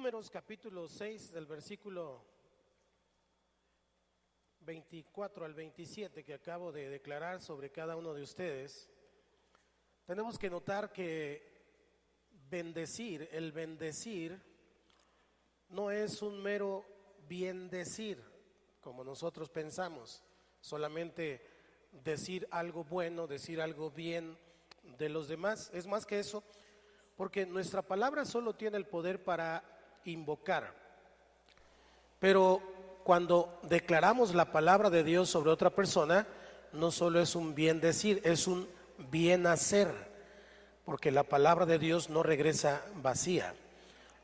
Números capítulo 6 del versículo 24 al 27 que acabo de declarar sobre cada uno de ustedes, tenemos que notar que el bendecir no es un mero bien decir, como nosotros pensamos, solamente decir algo bueno, decir algo bien de los demás. Es más que eso, porque nuestra palabra solo tiene el poder para invocar, pero cuando declaramos la palabra de Dios sobre otra persona, no solo es un bien decir, es un bien hacer, porque la palabra de Dios no regresa vacía.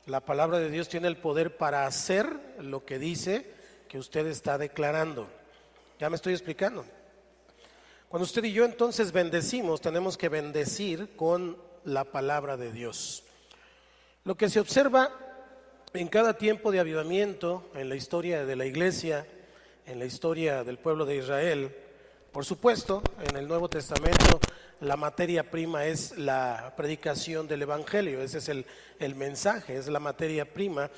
La palabra de Dios tiene el poder para hacer lo que dice que usted está declarando. ¿Ya me estoy explicando? Cuando usted y yo entonces bendecimos, tenemos que bendecir con la palabra de Dios. Lo que se observa en cada tiempo de avivamiento, en la historia de la iglesia, en la historia del pueblo de Israel, por supuesto, en el Nuevo Testamento, la materia prima es la predicación del Evangelio. Ese es el mensaje, es la materia prima.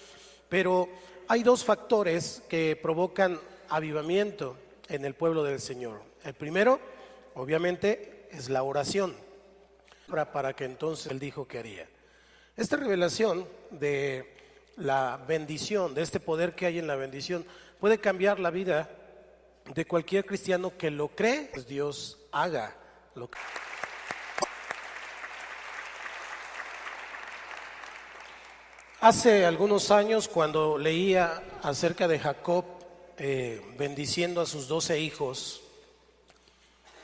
Pero hay dos factores que provocan avivamiento en el pueblo del Señor. El primero, obviamente, es la oración, para que entonces Él dijo que haría. Esta revelación de la bendición, de este poder que hay en la bendición, puede cambiar la vida de cualquier cristiano que lo cree, pues Dios haga lo que... Hace algunos años, cuando leía acerca de Jacob bendiciendo a sus 12 hijos,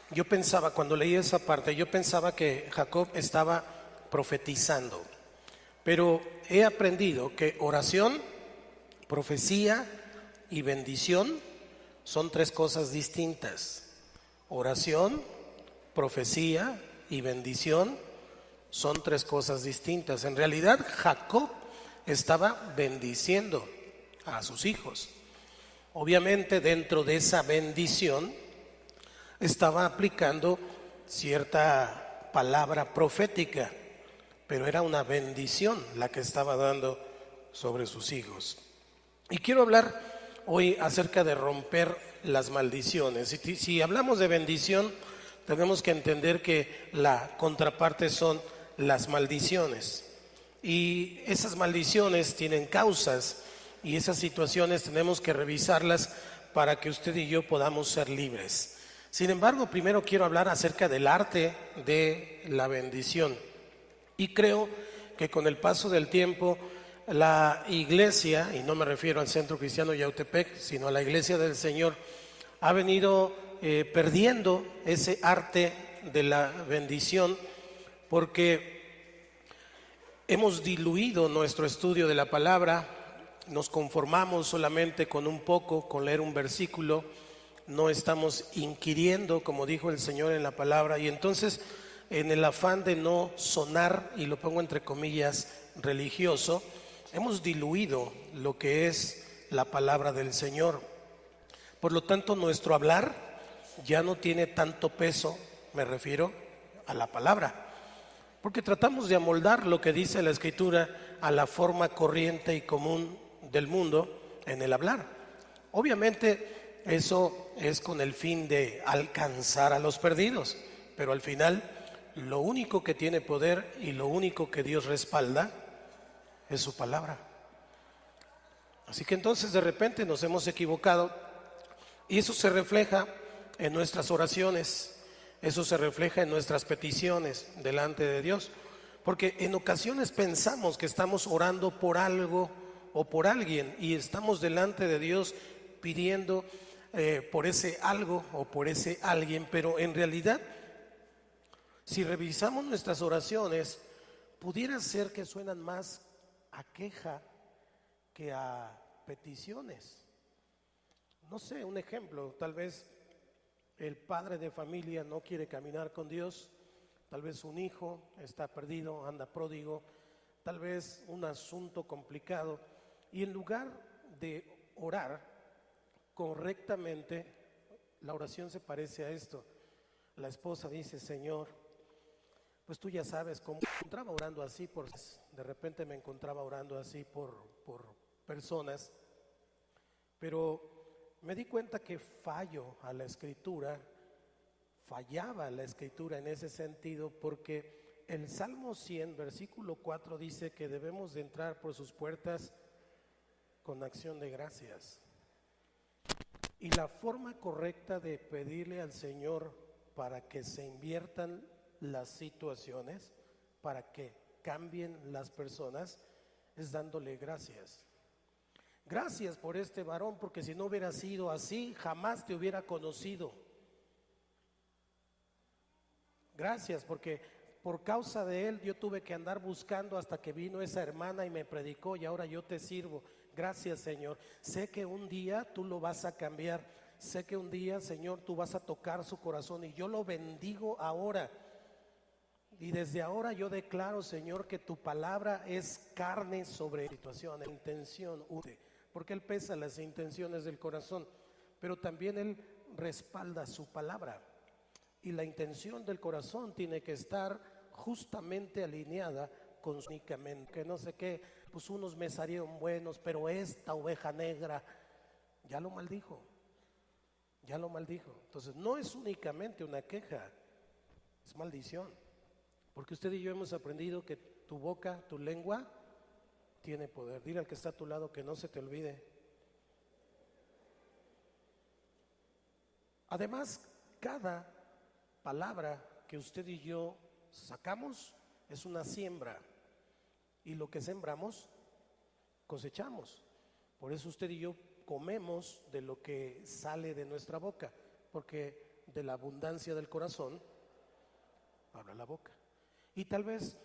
yo pensaba, cuando leí esa parte, yo pensaba que Jacob estaba profetizando. Pero he aprendido que oración, profecía y bendición son tres cosas distintas. Oración, profecía y bendición son tres cosas distintas. En realidad, Jacob estaba bendiciendo a sus hijos. Obviamente, dentro de esa bendición estaba aplicando cierta palabra profética, pero era una bendición la que estaba dando sobre sus hijos. Y quiero hablar hoy acerca de romper las maldiciones. Si hablamos de bendición, tenemos que entender que la contraparte son las maldiciones. Y esas maldiciones tienen causas, y esas situaciones tenemos que revisarlas para que usted y yo podamos ser libres. Sin embargo, primero quiero hablar acerca del arte de la bendición. Y creo que con el paso del tiempo, la iglesia, y no me refiero al Centro Cristiano Yautepec, sino a la iglesia del Señor, ha venido perdiendo ese arte de la bendición, porque hemos diluido nuestro estudio de la palabra, nos conformamos solamente con un poco, con leer un versículo, no estamos inquiriendo, como dijo el Señor en la palabra, y entonces en el afán de no sonar, y lo pongo entre comillas, religioso, hemos diluido lo que es la palabra del Señor. Por lo tanto, nuestro hablar ya no tiene tanto peso, me refiero a la palabra, porque tratamos de amoldar lo que dice la Escritura a la forma corriente y común del mundo en el hablar. Obviamente eso es con el fin de alcanzar a los perdidos, pero al final lo único que tiene poder y lo único que Dios respalda es su palabra. Así que entonces de repente nos hemos equivocado, y eso se refleja en nuestras oraciones, eso se refleja en nuestras peticiones delante de Dios, porque en ocasiones pensamos que estamos orando por algo o por alguien, y estamos delante de Dios pidiendo por ese algo o por ese alguien, pero en realidad, si revisamos nuestras oraciones, pudiera ser que suenan más a queja que a peticiones. No sé, un ejemplo, tal vez el padre de familia no quiere caminar con Dios, tal vez un hijo está perdido, anda pródigo, tal vez un asunto complicado, y en lugar de orar correctamente, la oración se parece a esto. La esposa dice: Señor, pues tú ya sabes cómo me encontraba orando así, de repente me encontraba orando así por personas, pero me di cuenta que fallaba la escritura en ese sentido, porque el Salmo 100, versículo 4 dice que debemos de entrar por sus puertas con acción de gracias. Y la forma correcta de pedirle al Señor para que se inviertan las situaciones, para que cambien las personas, es dándole gracias. Gracias por este varón, porque si no hubiera sido así, jamás te hubiera conocido. Gracias, porque por causa de él yo tuve que andar buscando hasta que vino esa hermana y me predicó y ahora yo te sirvo. Gracias, Señor. Sé que un día tú lo vas a cambiar. Sé que un día, Señor, tú vas a tocar su corazón y yo lo bendigo ahora. Y desde ahora yo declaro, Señor, que tu palabra es carne sobre situación, intención, porque Él pesa las intenciones del corazón, pero también Él respalda su palabra. Y la intención del corazón tiene que estar justamente alineada con únicamente, que no sé qué, pues unos me salieron buenos, pero esta oveja negra ya lo maldijo. Entonces no es únicamente una queja, es maldición. Porque usted y yo hemos aprendido que tu boca, tu lengua, tiene poder. Dile al que está a tu lado que no se te olvide. Además, cada palabra que usted y yo sacamos es una siembra. Y lo que sembramos, cosechamos. Por eso usted y yo comemos de lo que sale de nuestra boca. Porque de la abundancia del corazón habla la boca. Y tal vez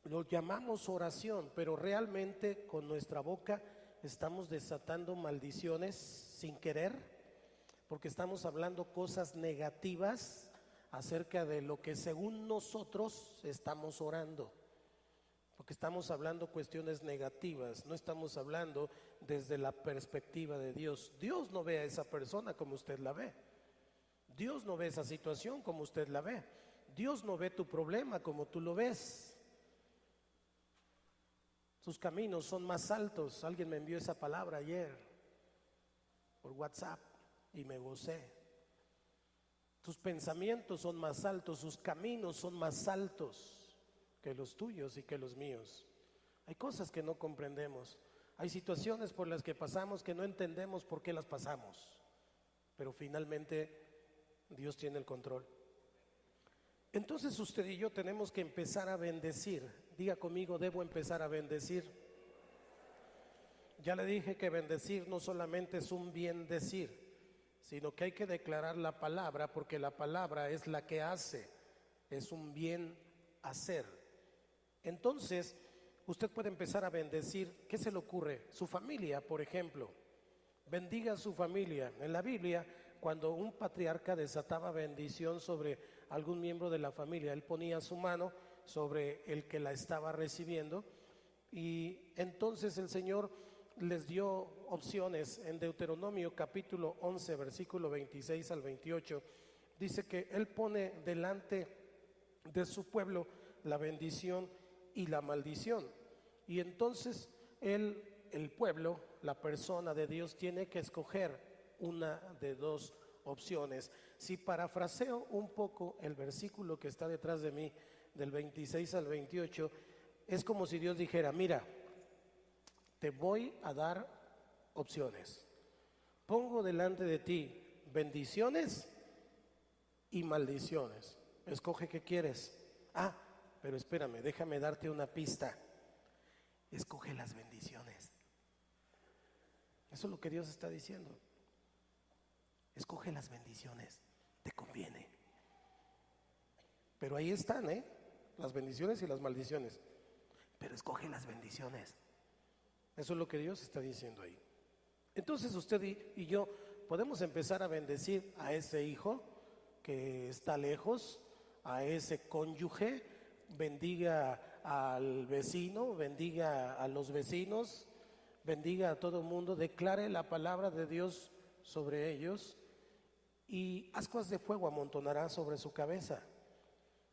lo llamamos oración, pero realmente con nuestra boca estamos desatando maldiciones sin querer, porque estamos hablando cosas negativas acerca de lo que según nosotros estamos orando, porque estamos hablando cuestiones negativas, no estamos hablando desde la perspectiva de Dios. Dios no ve a esa persona como usted la ve. Dios no ve esa situación como usted la ve. Dios no ve tu problema como tú lo ves. Sus caminos son más altos. Alguien me envió esa palabra ayer por WhatsApp y me gocé. Tus pensamientos son más altos, sus caminos son más altos que los tuyos y que los míos. Hay cosas que no comprendemos. Hay situaciones por las que pasamos que no entendemos por qué las pasamos. Pero finalmente Dios tiene el control. Entonces usted y yo tenemos que empezar a bendecir. Diga conmigo, debo empezar a bendecir. Ya le dije que bendecir no solamente es un bien decir, sino que hay que declarar la palabra, porque la palabra es la que hace, es un bien hacer. Entonces usted puede empezar a bendecir. ¿Qué se le ocurre? Su familia, por ejemplo. Bendiga a su familia. En la Biblia, cuando un patriarca desataba bendición sobre algún miembro de la familia, él ponía su mano sobre el que la estaba recibiendo, y entonces el Señor les dio opciones. En Deuteronomio capítulo 11, versículo 26 al 28, dice que Él pone delante de su pueblo la bendición y la maldición. Y entonces el pueblo, la persona de Dios, tiene que escoger una de dos opciones. Si parafraseo un poco el versículo que está detrás de mí, del 26 al 28, es como si Dios dijera: mira, te voy a dar opciones. Pongo delante de ti bendiciones y maldiciones. Escoge qué quieres. Pero espérame, déjame darte una pista. Escoge las bendiciones. Eso es lo que Dios está diciendo. Escoge las bendiciones, te conviene. Pero ahí están, las bendiciones y las maldiciones. Pero escoge las bendiciones. Eso es lo que Dios está diciendo ahí. Entonces usted y yo podemos empezar a bendecir a ese hijo que está lejos, a ese cónyuge. Bendiga al vecino, bendiga a los vecinos, bendiga a todo el mundo, declare la palabra de Dios sobre ellos, y ascuas de fuego amontonará sobre su cabeza.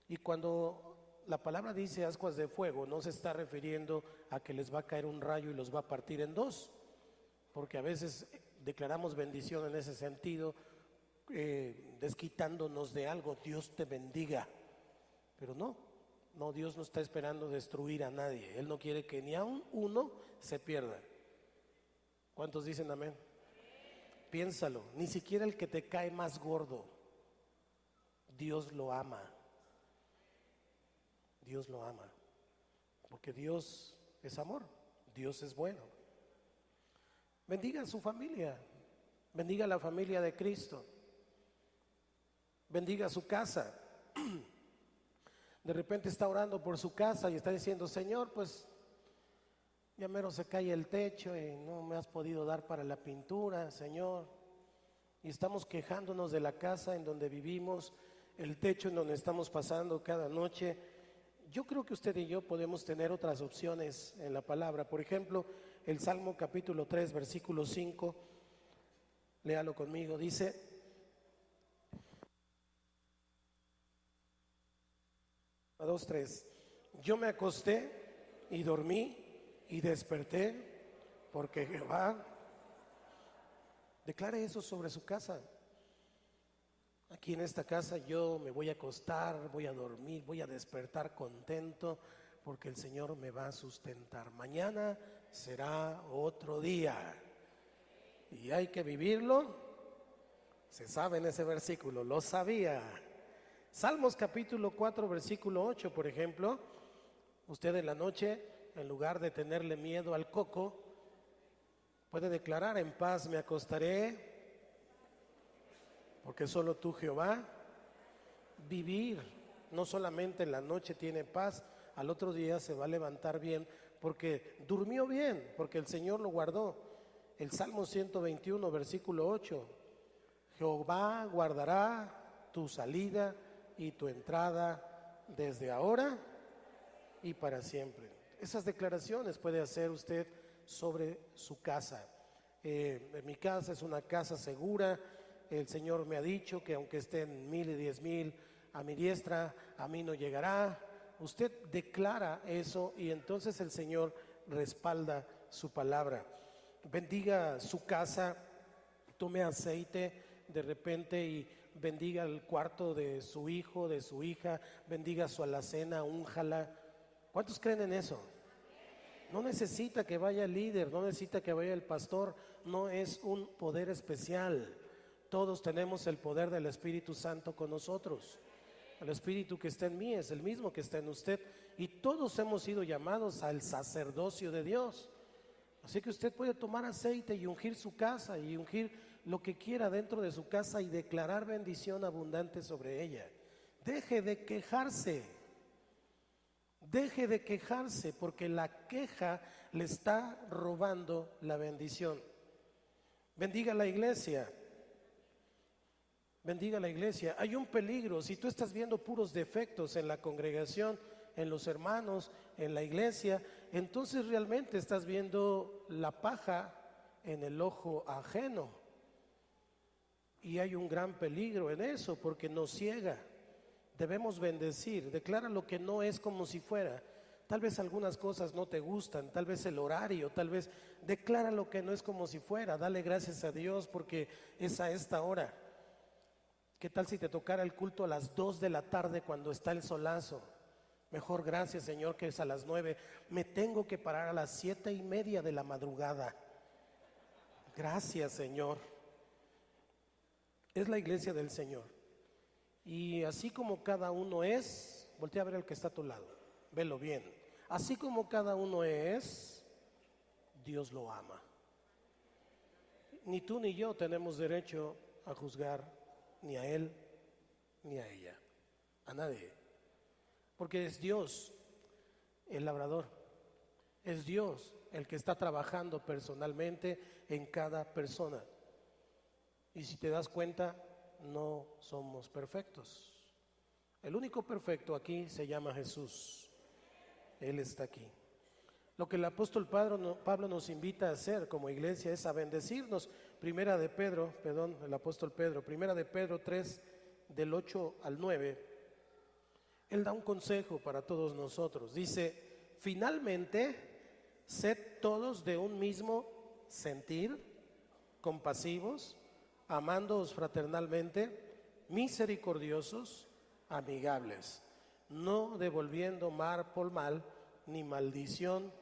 Y cuando la palabra dice ascuas de fuego, no se está refiriendo a que les va a caer un rayo y los va a partir en dos, porque a veces declaramos bendición en ese sentido, desquitándonos de algo. Dios te bendiga, pero no, Dios no está esperando destruir a nadie. Él no quiere que ni aun uno se pierda. ¿Cuántos dicen amén? Piénsalo, ni siquiera el que te cae más gordo, Dios lo ama. Dios lo ama, porque Dios es amor, Dios es bueno. Bendiga a su familia, bendiga a la familia de Cristo, bendiga a su casa. De repente está orando por su casa y está diciendo: Señor, pues ya mero se cae el techo y no me has podido dar para la pintura, Señor. Y estamos quejándonos de la casa en donde vivimos, el techo en donde estamos pasando cada noche. Yo creo que usted y yo podemos tener otras opciones en la palabra. Por ejemplo, el Salmo capítulo 3, versículo 5, léalo conmigo, dice: 2, 3, yo me acosté y dormí y desperté porque Jehová. Declare eso sobre su casa. Aquí en esta casa yo me voy a acostar, voy a dormir, voy a despertar contento porque el Señor me va a sustentar. Mañana será otro día y hay que vivirlo. Se sabe en ese versículo, lo sabía. Salmos capítulo 4, versículo 8, por ejemplo. Usted en la noche, en lugar de tenerle miedo al coco, puede declarar: en paz me acostaré, porque solo tú, Jehová. Vivir, no solamente en la noche tiene paz, al otro día se va a levantar bien, porque durmió bien, porque el Señor lo guardó. El Salmo 121, versículo 8, Jehová guardará tu salida y tu entrada desde ahora y para siempre. Esas declaraciones puede hacer usted sobre su casa. Mi casa es una casa segura. El Señor me ha dicho que aunque estén 1,000 y 10,000 a mi diestra, a mí no llegará. Usted declara eso y entonces el Señor respalda su palabra. Bendiga su casa, tome aceite de repente y bendiga el cuarto de su hijo, de su hija, bendiga su alacena, únjala. ¿Cuántos creen en eso? No necesita que vaya el líder, no necesita que vaya el pastor, no es un poder especial. Todos tenemos el poder del Espíritu Santo con nosotros. El Espíritu que está en mí es el mismo que está en usted, y todos hemos sido llamados al sacerdocio de Dios. Así que usted puede tomar aceite y ungir su casa y ungir lo que quiera dentro de su casa y declarar bendición abundante sobre ella. Deje de quejarse. Deje de quejarse, porque la queja le está robando la bendición. Bendiga la iglesia. Bendiga la iglesia. Hay un peligro si tú estás viendo puros defectos en la congregación, en los hermanos, en la iglesia, entonces realmente estás viendo la paja en el ojo ajeno. Y hay un gran peligro en eso, porque nos ciega. Debemos bendecir, declara lo que no es como si fuera. Tal vez algunas cosas no te gustan, tal vez el horario, tal vez declara lo que no es como si fuera. Dale gracias a Dios porque es a esta hora. ¿Qué tal si te tocara el culto a las 2 de la tarde cuando está el solazo? Mejor gracias, Señor, que es a las 9. Me tengo que parar a las 7:30 de la madrugada. Gracias, Señor. Es la iglesia del Señor. Y así como cada uno es, voltea a ver al que está a tu lado, velo bien. Así como cada uno es, Dios lo ama. Ni tú ni yo tenemos derecho a juzgar ni a él ni a ella, a nadie, porque es Dios el labrador, es Dios el que está trabajando personalmente en cada persona. Y si te das cuenta, no somos perfectos. El único perfecto aquí se llama Jesús. Él está aquí. Lo que el apóstol Pablo nos invita a hacer como iglesia es a bendecirnos. Primera de Pedro 3, del 8 al 9. Él da un consejo para todos nosotros. Dice, finalmente, sed todos de un mismo sentir, compasivos, amándoos fraternalmente, misericordiosos, amigables, no devolviendo mal por mal, ni maldición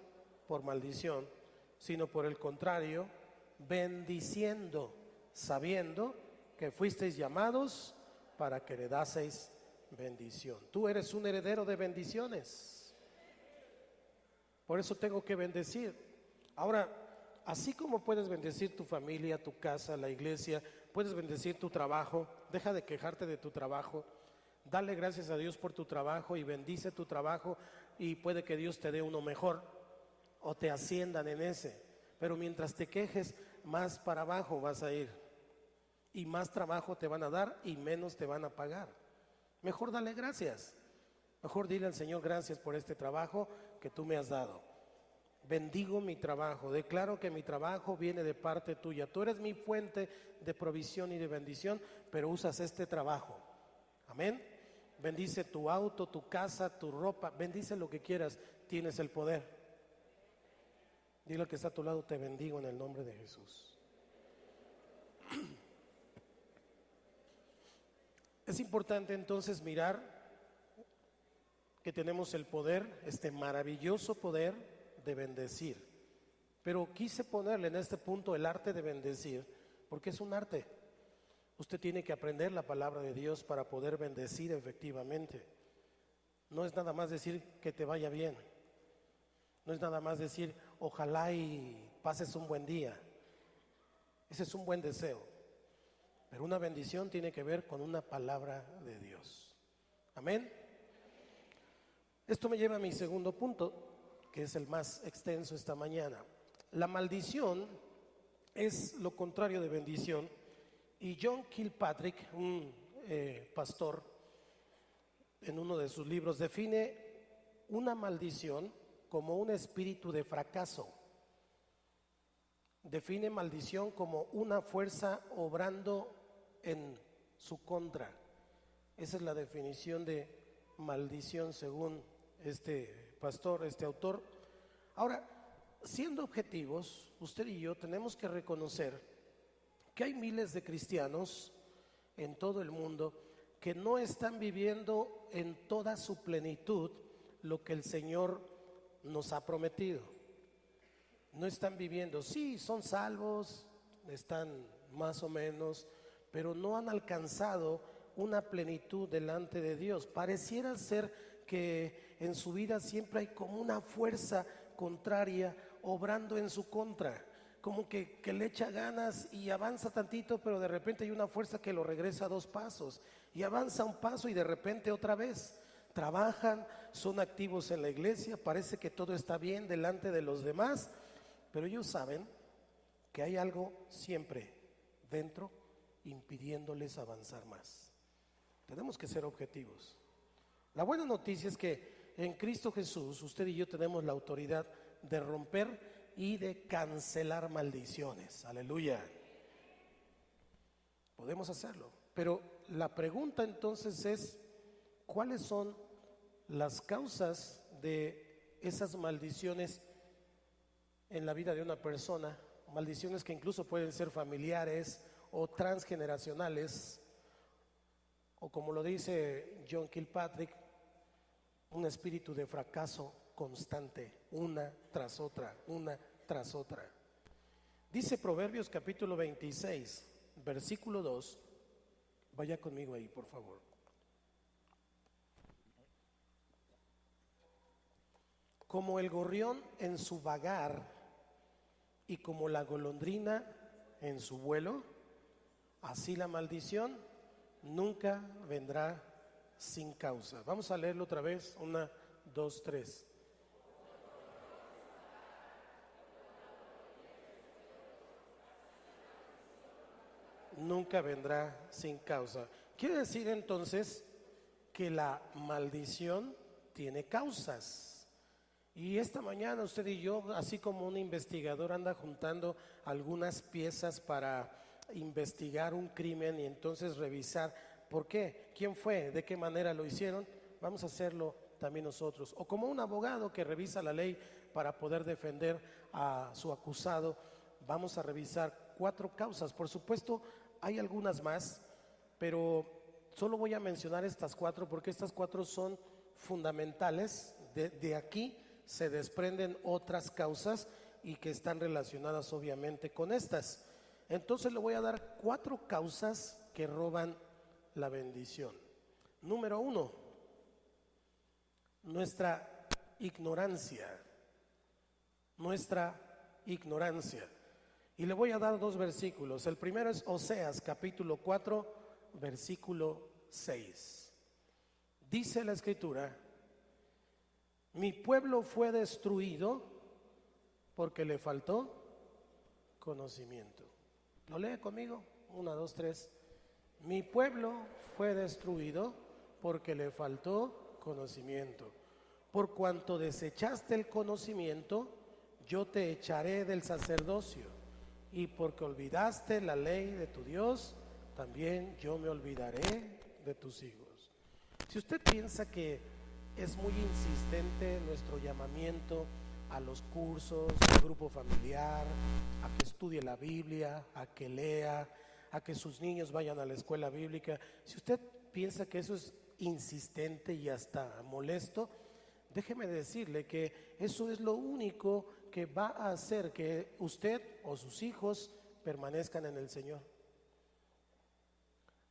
por maldición, sino por el contrario, bendiciendo, sabiendo que fuisteis llamados para que heredaseis bendición. Tú eres un heredero de bendiciones. Por eso tengo que bendecir. Ahora, así como puedes bendecir tu familia, tu casa, la iglesia, puedes bendecir tu trabajo, deja de quejarte de tu trabajo. Dale gracias a Dios por tu trabajo y bendice tu trabajo, y puede que Dios te dé uno mejor o te asciendan en ese. Pero mientras te quejes, más para abajo vas a ir, y más trabajo te van a dar y menos te van a pagar. Mejor dale gracias. Mejor dile al Señor, gracias por este trabajo que tú me has dado. Bendigo mi trabajo, declaro que mi trabajo viene de parte tuya. Tú eres mi fuente de provisión y de bendición, pero usas este trabajo. Amén. Bendice tu auto, tu casa, tu ropa, bendice lo que quieras, tienes el poder. Dile al que está a tu lado, te bendigo en el nombre de Jesús. Es importante entonces mirar que tenemos el poder, este maravilloso poder de bendecir. Pero quise ponerle en este punto el arte de bendecir, porque es un arte. Usted tiene que aprender la palabra de Dios para poder bendecir efectivamente. No es nada más decir que te vaya bien. No es nada más decir ojalá y pases un buen día. Ese es un buen deseo. Pero una bendición tiene que ver con una palabra de Dios. Amén. Esto me lleva a mi segundo punto, que es el más extenso esta mañana. La maldición es lo contrario de bendición. Y John Kilpatrick, un pastor, en uno de sus libros define una maldición como un espíritu de fracaso. Define maldición como una fuerza obrando en su contra. Esa es la definición de maldición según este pastor, este autor. Ahora, siendo objetivos, usted y yo tenemos que reconocer que hay miles de cristianos en todo el mundo que no están viviendo en toda su plenitud lo que el Señor nos ha prometido. No están viviendo, sí, son salvos, están más o menos, pero no han alcanzado una plenitud delante de Dios. Pareciera ser que en su vida siempre hay como una fuerza contraria obrando en su contra. Como que le echa ganas y avanza tantito, pero de repente hay una fuerza que lo regresa 2 pasos y avanza un paso y de repente otra vez. Trabajan, son activos en la iglesia, parece que todo está bien delante de los demás, pero ellos saben que hay algo siempre dentro impidiéndoles avanzar más. Tenemos que ser objetivos. La buena noticia es que en Cristo Jesús usted y yo tenemos la autoridad de romper y de cancelar maldiciones. Aleluya. Podemos hacerlo. Pero la pregunta entonces es, ¿cuáles son las causas de esas maldiciones en la vida de una persona? Maldiciones que incluso pueden ser familiares o transgeneracionales, o como lo dice John Kilpatrick, un espíritu de fracaso constante, una tras otra, una tras otra. Dice Proverbios capítulo 26, versículo 2, vaya conmigo ahí por favor. Como el gorrión en su vagar y como la golondrina en su vuelo, así la maldición nunca vendrá sin causa. Vamos a leerlo otra vez, 1, 2, 3. Nunca vendrá sin causa. Quiere decir entonces que la maldición tiene causas. Y esta mañana usted y yo, así como un investigador anda juntando algunas piezas para investigar un crimen y entonces revisar por qué, quién fue, de qué manera lo hicieron, vamos a hacerlo también nosotros. O como un abogado que revisa la ley para poder defender a su acusado, vamos a revisar 4 causas. Por supuesto, hay algunas más, pero solo voy a mencionar estas 4 porque estas 4 son fundamentales. De aquí se desprenden otras causas y que están relacionadas obviamente con estas. Entonces le voy a dar 4 causas que roban la bendición. Número 1, nuestra ignorancia. Nuestra ignorancia. Y le voy a dar 2 versículos. El primero es Oseas capítulo 4, versículo 6. Dice la escritura: mi pueblo fue destruido porque le faltó conocimiento. ¿Lo lee conmigo? 1, 2, 3. Mi pueblo fue destruido porque le faltó conocimiento. Por cuanto desechaste el conocimiento, yo te echaré del sacerdocio. Y porque olvidaste la ley de tu Dios, también yo me olvidaré de tus hijos. Si usted piensa que es muy insistente nuestro llamamiento a los cursos, al grupo familiar, a que estudie la Biblia, a que lea, a que sus niños vayan a la escuela bíblica, si usted piensa que eso es insistente y hasta molesto, déjeme decirle que eso es lo único que va a hacer que usted o sus hijos permanezcan en el Señor.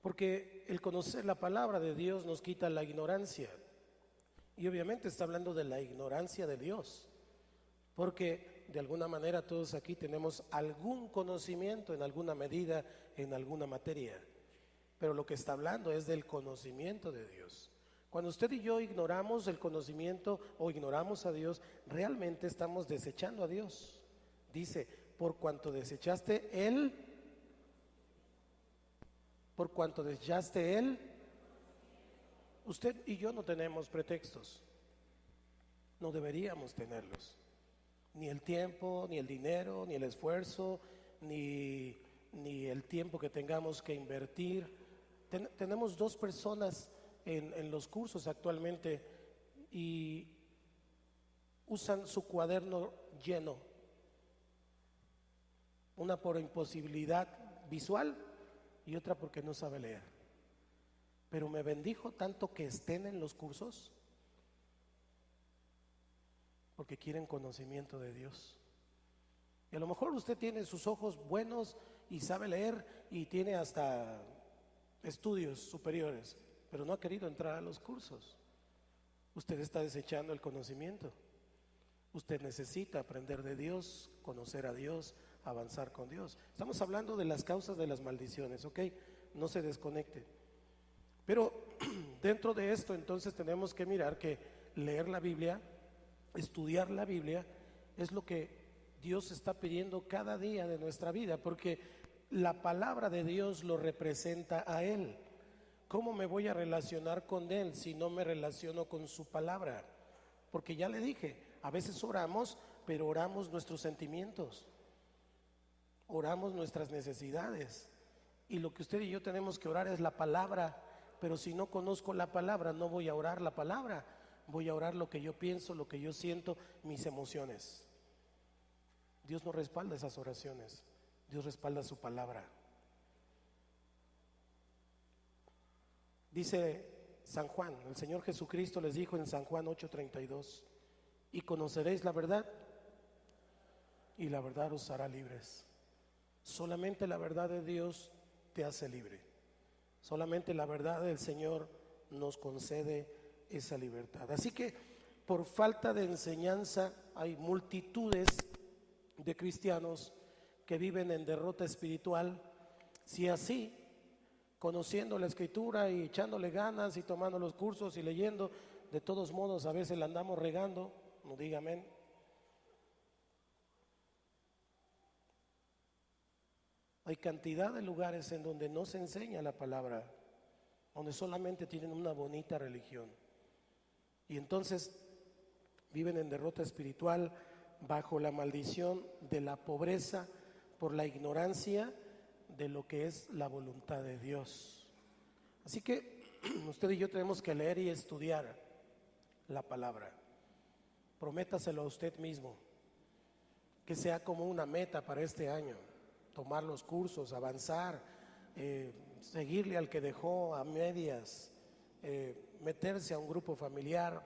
Porque el conocer la palabra de Dios nos quita la ignorancia. Y obviamente está hablando de la ignorancia de Dios. Porque de alguna manera todos aquí tenemos algún conocimiento en alguna medida, en alguna materia. Pero lo que está hablando es del conocimiento de Dios. Cuando usted y yo ignoramos el conocimiento o ignoramos a Dios, realmente estamos desechando a Dios. Dice, por cuanto desechaste usted y yo no tenemos pretextos. No deberíamos tenerlos. Ni el tiempo, ni el dinero, ni el esfuerzo, ni el tiempo que tengamos que invertir. Tenemos 2 personas en los cursos actualmente y usan su cuaderno lleno. Una por imposibilidad visual y otra porque no sabe leer. Pero me bendijo tanto que estén en los cursos porque quieren conocimiento de Dios. Y a lo mejor usted tiene sus ojos buenos y sabe leer y tiene hasta estudios superiores, pero no ha querido entrar a los cursos. Usted está desechando el conocimiento. Usted necesita aprender de Dios, conocer a Dios, avanzar con Dios. Estamos hablando de las causas de las maldiciones, ¿ok? No se desconecte. Pero dentro de esto entonces tenemos que mirar que leer la Biblia, estudiar la Biblia, es lo que Dios está pidiendo cada día de nuestra vida, porque la palabra de Dios lo representa a Él. ¿Cómo me voy a relacionar con Él si no me relaciono con su palabra? Porque ya le dije, a veces oramos, pero oramos nuestros sentimientos, oramos nuestras necesidades, y lo que usted y yo tenemos que orar es la palabra. Pero si no conozco la palabra, no voy a orar la palabra, voy a orar lo que yo pienso, lo que yo siento, mis emociones. Dios no respalda esas oraciones, Dios respalda su palabra. Dice San Juan, el Señor Jesucristo les dijo en San Juan 8:32: y conoceréis la verdad, y la verdad os hará libres. Solamente la verdad de Dios te hace libre. Solamente la verdad del Señor nos concede esa libertad. Así que por falta de enseñanza hay multitudes de cristianos que viven en derrota espiritual. Si así, conociendo la Escritura y echándole ganas y tomando los cursos y leyendo, de todos modos a veces la andamos regando, no diga amén. Hay cantidad de lugares en donde no se enseña la palabra, donde solamente tienen una bonita religión. Y entonces viven en derrota espiritual bajo la maldición de la pobreza por la ignorancia de lo que es la voluntad de Dios. Así que Usted y yo tenemos que leer y estudiar la palabra. Prométaselo a usted mismo, que sea como una meta para este año: tomar los cursos, avanzar, seguirle al que dejó a medias, meterse a un grupo familiar,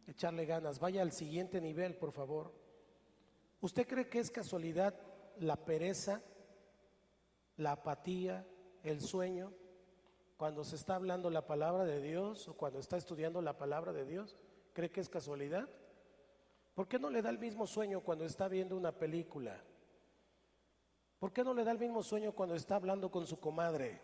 echarle ganas. Vaya al siguiente nivel, por favor. ¿Usted cree que es casualidad la pereza, la apatía, el sueño, cuando se está hablando la palabra de Dios o cuando está estudiando la palabra de Dios? ¿Cree que es casualidad? ¿Por qué no le da el mismo sueño cuando está viendo una película? ¿Por qué no le da el mismo sueño cuando está hablando con su comadre?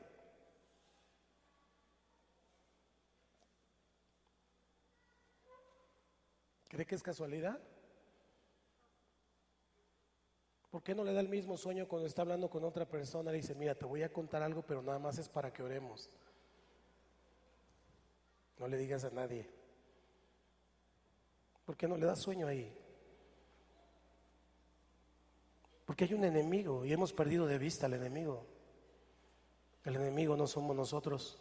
¿Cree que es casualidad? ¿Por qué no le da el mismo sueño cuando está hablando con otra persona y dice: mira, te voy a contar algo, pero nada más es para que oremos? No le digas a nadie. ¿Por qué no le da sueño ahí? Porque hay un enemigo y hemos perdido de vista al enemigo. El enemigo no somos nosotros.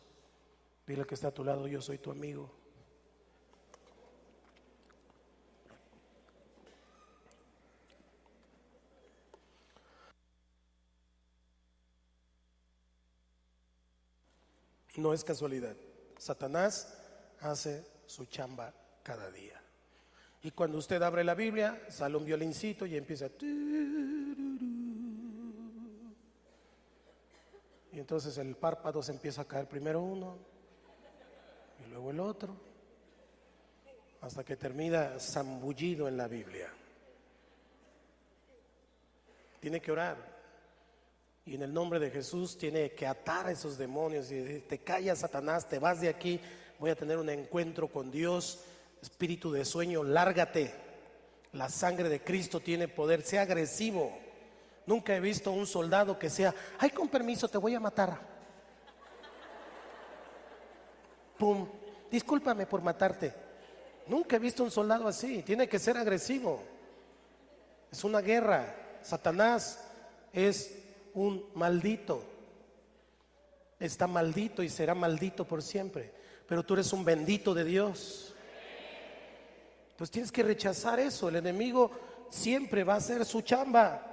Dile al que está a tu lado: yo soy tu amigo. No es casualidad. Satanás hace su chamba cada día. Y cuando usted abre la Biblia, sale un violincito y empieza. Y entonces el párpado se empieza a caer, primero uno y luego el otro, hasta que termina zambullido en la Biblia. Tiene que orar. Y en el nombre de Jesús tiene que atar a esos demonios y decir: te callas, Satanás, te vas de aquí, voy a tener un encuentro con Dios. Espíritu de sueño, lárgate. La sangre de Cristo tiene poder. Sea agresivo. Nunca he visto un soldado que sea: ay, con permiso, te voy a matar. Pum, discúlpame por matarte. Nunca he visto un soldado así. Tiene que ser agresivo. Es una guerra. Satanás es un maldito. Está maldito y será maldito por siempre. Pero tú eres un bendito de Dios. Entonces tienes que rechazar eso. El enemigo siempre va a hacer su chamba.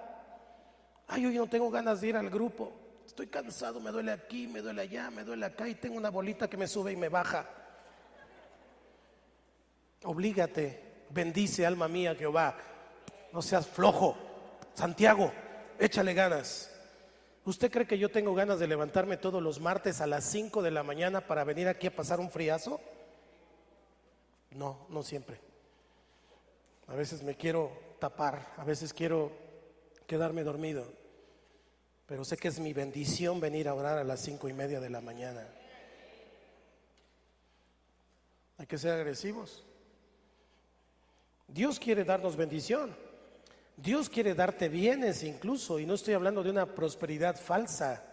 Ay, hoy no tengo ganas de ir al grupo. Estoy cansado, me duele aquí, me duele allá, me duele acá y tengo una bolita que me sube y me baja. Oblígate. Bendice, alma mía, Jehová. No seas flojo. Santiago, échale ganas. ¿Usted cree que yo tengo ganas de levantarme todos los martes a las 5 de la mañana para venir aquí a pasar un friazo? No, no siempre. A veces me quiero tapar, a veces quiero quedarme dormido, pero sé que es mi bendición venir a orar a las 5:30 de la mañana. Hay que ser agresivos. Dios quiere darnos bendición. Dios quiere darte bienes incluso, y no estoy hablando de una prosperidad falsa.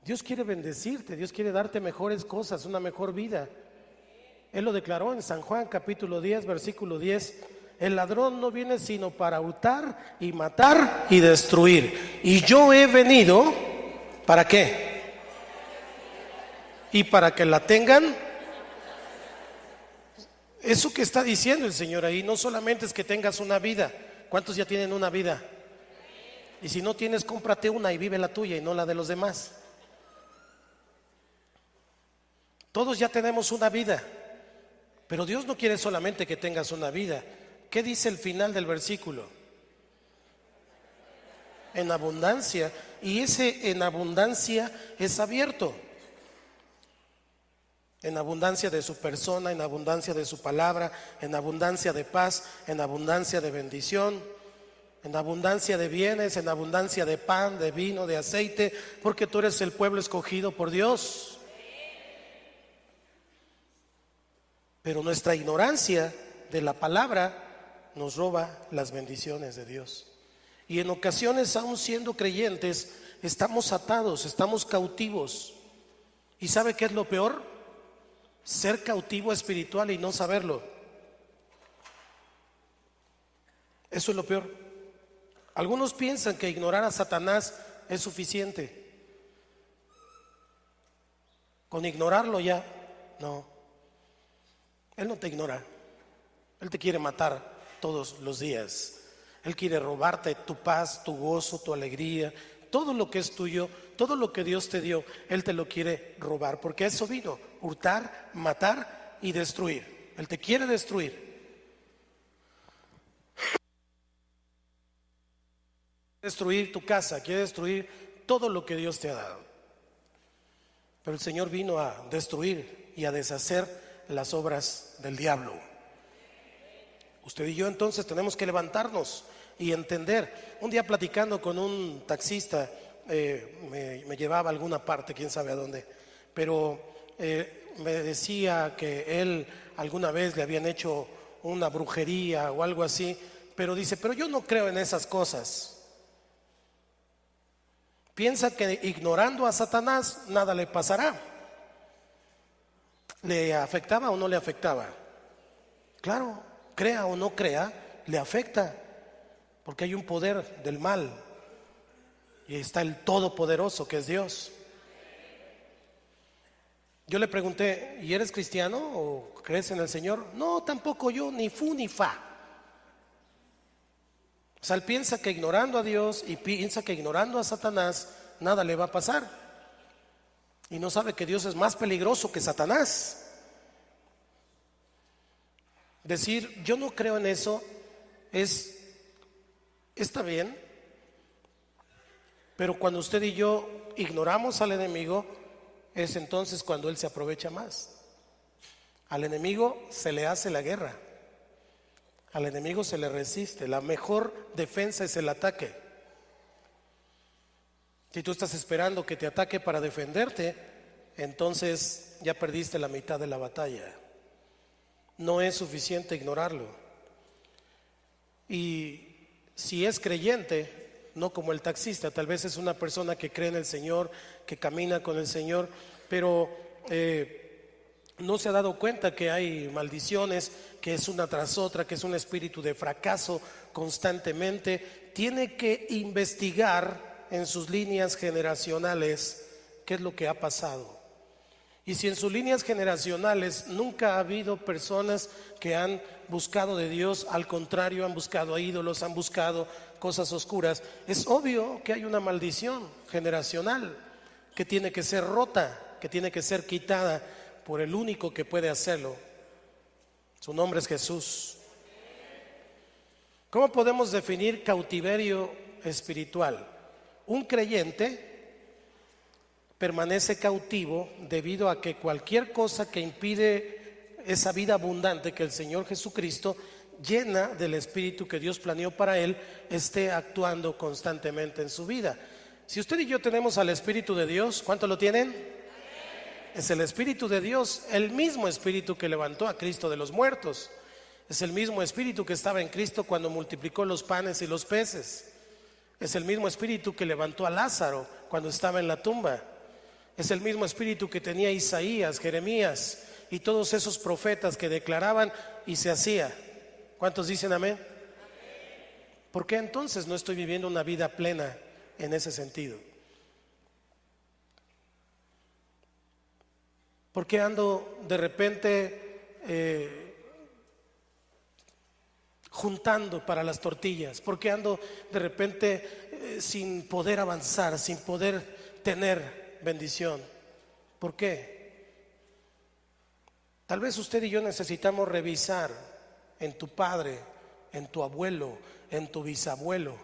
Dios quiere bendecirte, Dios quiere darte mejores cosas, una mejor vida. Él lo declaró en San Juan capítulo 10, versículo 10. El ladrón no viene sino para hurtar y matar y destruir. Y yo he venido, ¿para qué? Y para que la tengan. Eso que está diciendo el Señor ahí no solamente es que tengas una vida. ¿Cuántos ya tienen una vida? Y si no tienes, cómprate una y vive la tuya y no la de los demás. Todos ya tenemos una vida, pero Dios no quiere solamente que tengas una vida. ¿Qué dice el final del versículo? En abundancia. Y ese en abundancia es abierto. En abundancia de su persona, en abundancia de su palabra, en abundancia de paz, en abundancia de bendición, en abundancia de bienes, en abundancia de pan, de vino, de aceite, porque tú eres el pueblo escogido por Dios. Pero nuestra ignorancia de la palabra nos roba las bendiciones de Dios. Y en ocasiones, aún siendo creyentes, estamos atados, estamos cautivos. ¿Y sabe qué es lo peor? Ser cautivo espiritual y no saberlo. Eso es lo peor. Algunos piensan que ignorar a Satanás es suficiente. Con ignorarlo ya, no. Él no te ignora. Él te quiere matar todos los días. Él quiere robarte tu paz, tu gozo, tu alegría, todo lo que es tuyo, todo lo que Dios te dio, Él te lo quiere robar, porque eso vino, hurtar, matar y destruir. Él te quiere destruir. Destruir tu casa, quiere destruir todo lo que Dios te ha dado. Pero el Señor vino a destruir y a deshacer las obras del diablo. Usted y yo entonces tenemos que levantarnos y entender. Un día platicando con un taxista, me llevaba a alguna parte, quién sabe a dónde, pero me decía que él alguna vez le habían hecho una brujería o algo así, pero dice, pero yo no creo en esas cosas. Piensa que ignorando a Satanás nada le pasará. ¿Le afectaba o no le afectaba? Claro, crea o no crea, le afecta, porque hay un poder del mal y está el Todopoderoso que es Dios. Yo le pregunté, ¿y eres cristiano o crees en el Señor? No, tampoco yo, ni fu ni fa. O sea, él piensa que ignorando a Dios y piensa que ignorando a Satanás nada le va a pasar. Y no sabe que Dios es más peligroso que Satanás. Decir, yo no creo en eso, está bien. Pero cuando usted y yo ignoramos al enemigo, es entonces cuando él se aprovecha más. Al enemigo se le hace la guerra. Al enemigo se le resiste. La mejor defensa es el ataque. Si tú estás esperando que te ataque para defenderte, entonces ya perdiste la mitad de la batalla. No es suficiente ignorarlo. Y si es creyente, no como el taxista, tal vez es una persona que cree en el Señor, que camina con el Señor, pero no se ha dado cuenta que hay maldiciones, que es una tras otra, que es un espíritu de fracaso constantemente. Tiene que investigar en sus líneas generacionales qué es lo que ha pasado. Y si en sus líneas generacionales nunca ha habido personas que han buscado de Dios, al contrario, han buscado a ídolos, han buscado cosas oscuras, es obvio que hay una maldición generacional que tiene que ser rota, que tiene que ser quitada por el único que puede hacerlo. Su nombre es Jesús. ¿Cómo podemos definir cautiverio espiritual? Un creyente permanece cautivo debido a que cualquier cosa que impide esa vida abundante que el Señor Jesucristo, llena del Espíritu que Dios planeó para él, esté actuando constantemente en su vida. Si usted y yo tenemos al Espíritu de Dios, ¿cuánto lo tienen? Es el Espíritu de Dios, el mismo Espíritu que levantó a Cristo de los muertos. Es el mismo Espíritu que estaba en Cristo cuando multiplicó los panes y los peces. Es el mismo Espíritu que levantó a Lázaro cuando estaba en la tumba. Es el mismo Espíritu que tenía Isaías, Jeremías y todos esos profetas que declaraban y se hacía. ¿Cuántos dicen amén? ¿Por qué entonces no estoy viviendo una vida plena en ese sentido? ¿Por qué ando de repente juntando para las tortillas? ¿Por qué ando de repente sin poder avanzar, sin poder tener bendición? ¿Por qué? Tal vez usted y yo necesitamos revisar en tu padre, en tu abuelo, en tu bisabuelo,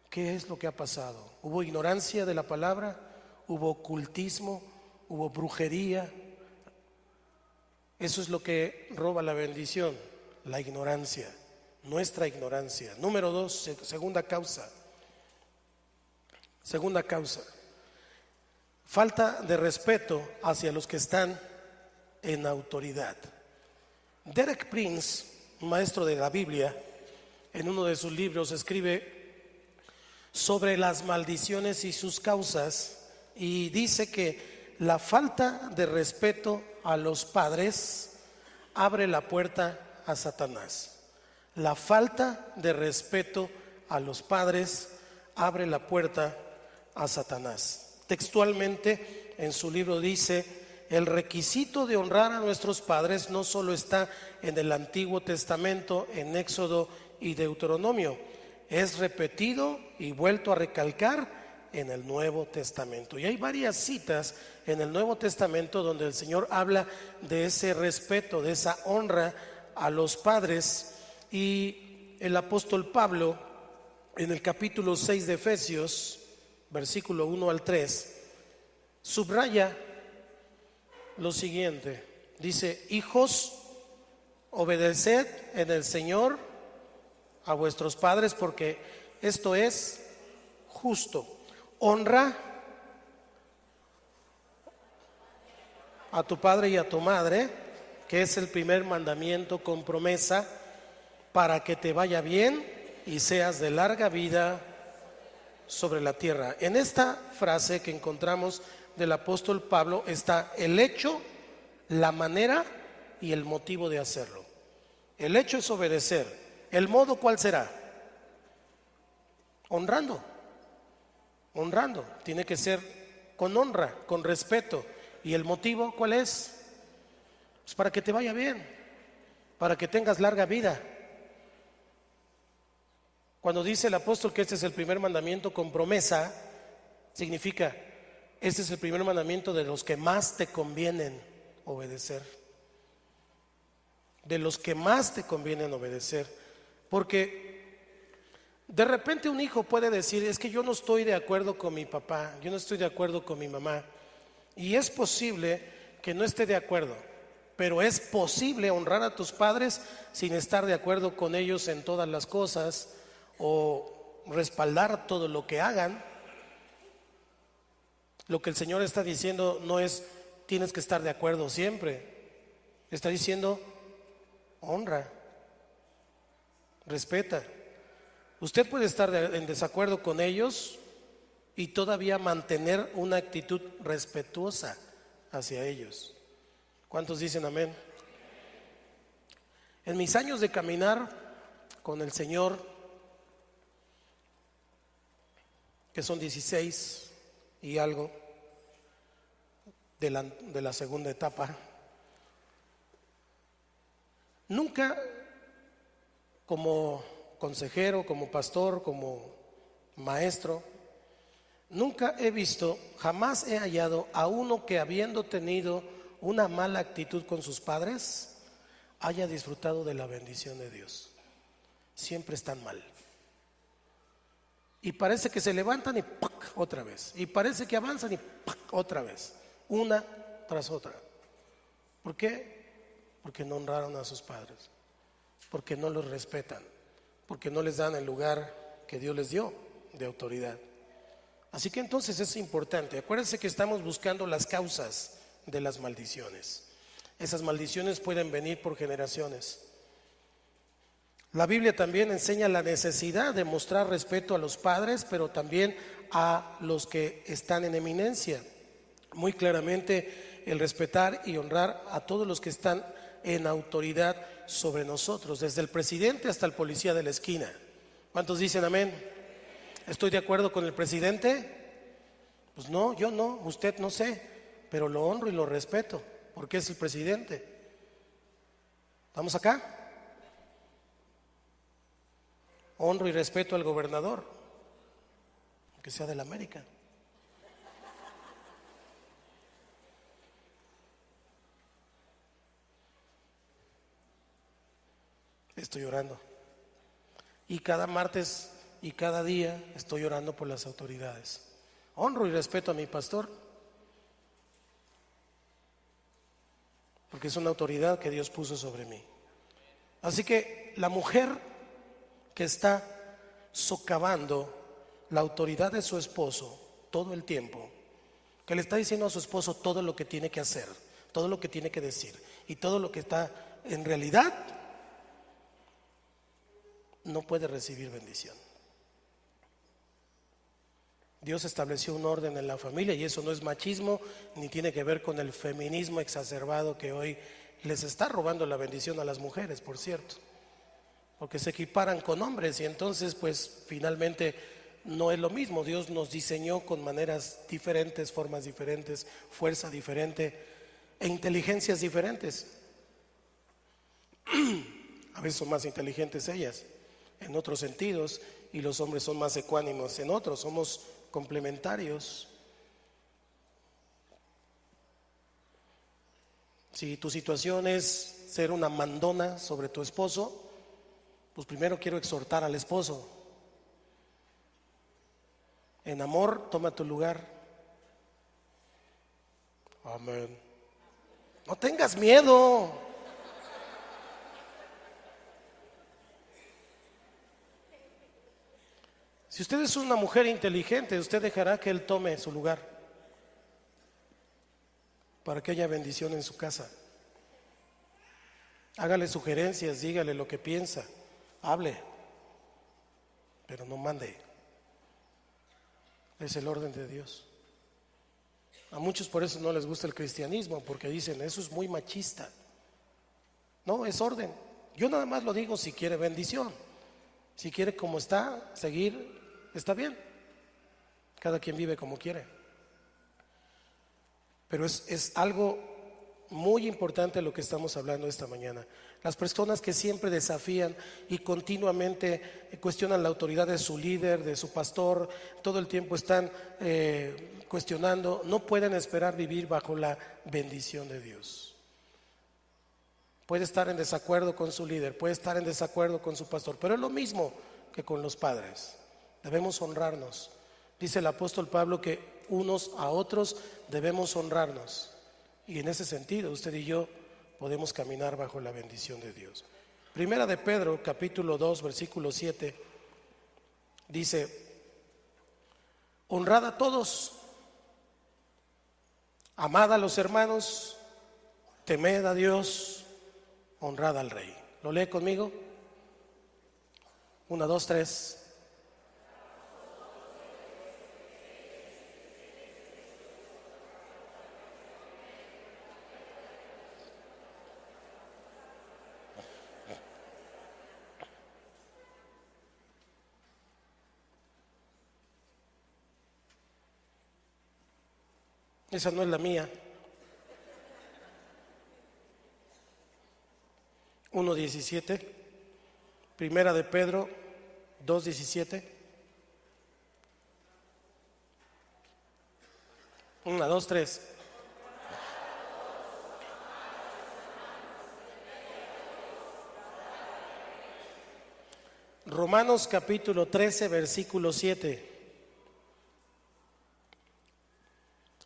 ¿qué es lo que ha pasado? ¿Hubo ignorancia de la palabra? ¿Hubo ocultismo? ¿Hubo brujería? Eso es lo que roba la bendición, la ignorancia, nuestra ignorancia. Número 2, segunda causa. Segunda causa, falta de respeto hacia los que están en autoridad. Derek Prince, maestro de la Biblia, en uno de sus libros escribe sobre las maldiciones y sus causas y dice que la falta de respeto a los padres abre la puerta a Satanás. La falta de respeto a los padres abre la puerta a Satanás. Textualmente en su libro dice, el requisito de honrar a nuestros padres no solo está en el Antiguo Testamento, en Éxodo y Deuteronomio, es repetido y vuelto a recalcar en el Nuevo Testamento. Y hay varias citas en el Nuevo Testamento donde el Señor habla de ese respeto, de esa honra a los padres. Y el apóstol Pablo, en el capítulo 6 de Efesios, versículo 1 al 3, subraya lo siguiente. Dice: hijos, obedeced en el Señor a vuestros padres, porque esto es justo. Honra a tu padre y a tu madre, que es el primer mandamiento con promesa, para que te vaya bien y seas de larga vida sobre la tierra. En esta frase que encontramos del apóstol Pablo está el hecho, la manera y el motivo de hacerlo. El hecho es obedecer. ¿El modo cuál será? Honrando. Honrando. Tiene que ser con honra, con respeto. ¿Y el motivo cuál es? Pues para que te vaya bien, para que tengas larga vida. Cuando dice el apóstol que este es el primer mandamiento con promesa, significa: este es el primer mandamiento de los que más te convienen obedecer. De los que más te convienen obedecer. Porque de repente un hijo puede decir: es que yo no estoy de acuerdo con mi papá, yo no estoy de acuerdo con mi mamá. Y es posible que no esté de acuerdo, pero es posible honrar a tus padres sin estar de acuerdo con ellos en todas las cosas o respaldar todo lo que hagan. Lo que el Señor está diciendo no es tienes que estar de acuerdo siempre. Está diciendo honra, respeta. Usted puede estar en desacuerdo con ellos y todavía mantener una actitud respetuosa hacia ellos. ¿Cuántos dicen amén? En mis años de caminar con el Señor, que son 16 y algo de la segunda etapa, nunca como consejero, como pastor, como maestro, nunca he visto, jamás he hallado a uno que, habiendo tenido una mala actitud con sus padres, haya disfrutado de la bendición de Dios. Siempre están mal. Y parece que se levantan y ¡pac! Otra vez. Y parece que avanzan y ¡pac! Otra vez. Una tras otra. ¿Por qué? Porque no honraron a sus padres. Porque no los respetan. Porque no les dan el lugar que Dios les dio de autoridad. Así que entonces es importante. Acuérdense que estamos buscando las causas de las maldiciones. Esas maldiciones pueden venir por generaciones. La Biblia también enseña la necesidad de mostrar respeto a los padres, pero también a los que están en eminencia. Muy claramente el respetar y honrar a todos los que están en autoridad sobre nosotros, desde el presidente hasta el policía de la esquina. ¿Cuántos dicen amén? ¿Estoy de acuerdo con el presidente? Pues no, yo no, usted no sé, pero lo honro y lo respeto, porque es el presidente. ¿Estamos acá? Honro y respeto al gobernador, aunque sea de la América. Estoy orando. Y cada martes y cada día estoy orando por las autoridades. Honro y respeto a mi pastor, porque es una autoridad que Dios puso sobre mí. Así que la mujer que está socavando la autoridad de su esposo todo el tiempo, que le está diciendo a su esposo todo lo que tiene que hacer, todo lo que tiene que decir y todo lo que está en realidad, no puede recibir bendición. Dios estableció un orden en la familia y eso no es machismo ni tiene que ver con el feminismo exacerbado que hoy les está robando la bendición a las mujeres, por cierto, porque se equiparan con hombres y entonces pues finalmente no es lo mismo. Dios nos diseñó con maneras diferentes, formas diferentes, fuerza diferente, e inteligencias diferentes. A veces son más inteligentes ellas en otros sentidos y los hombres son más ecuánimos en otros, somos complementarios. Si tu situación es ser una mandona sobre tu esposo, pues primero quiero exhortar al esposo. En amor, toma tu lugar. Amén. No tengas miedo. Si usted es una mujer inteligente, usted dejará que él tome su lugar para que haya bendición en su casa. Hágale sugerencias, dígale lo que piensa, hable, pero no mande. Es el orden de Dios. A muchos por eso no les gusta el cristianismo, porque dicen, eso es muy machista. No, es orden. Yo nada más lo digo si quiere bendición. Si quiere como está, seguir, está bien. Cada quien vive como quiere. Pero es algo muy importante lo que estamos hablando esta mañana. Las personas que siempre desafían y continuamente cuestionan la autoridad de su líder, de su pastor, todo el tiempo están cuestionando, no pueden esperar vivir bajo la bendición de Dios. Puede estar en desacuerdo con su líder, puede estar en desacuerdo con su pastor, pero es lo mismo que con los padres. Debemos honrarnos. Dice el apóstol Pablo que unos a otros debemos honrarnos. Y en ese sentido, usted y yo podemos caminar bajo la bendición de Dios. Primera de Pedro, capítulo 2, versículo 7, dice, honrad a todos, amad a los hermanos, temed a Dios, honrad al Rey. ¿Lo lee conmigo? 1, 2, 3. Esa no es la mía. 1:17. Primera de Pedro 2:17. 1, 2, 3. Romanos capítulo 13, versículo 7.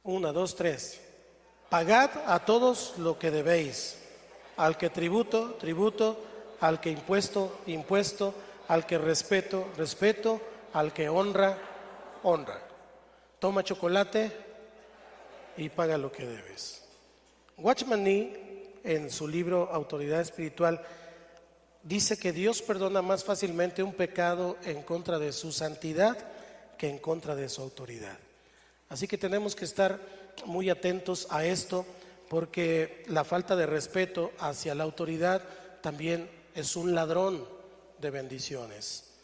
1, 2, 3. Pagad a todos lo que debéis, al que tributo, tributo, al que impuesto, impuesto, al que respeto, respeto, al que honra, honra. Toma chocolate y paga lo que debes. Watchman Nee, en su libro Autoridad Espiritual, dice que Dios perdona más fácilmente un pecado en contra de su santidad que en contra de su autoridad. Así que tenemos que estar muy atentos a esto, porque la falta de respeto hacia la autoridad también es un ladrón de bendiciones.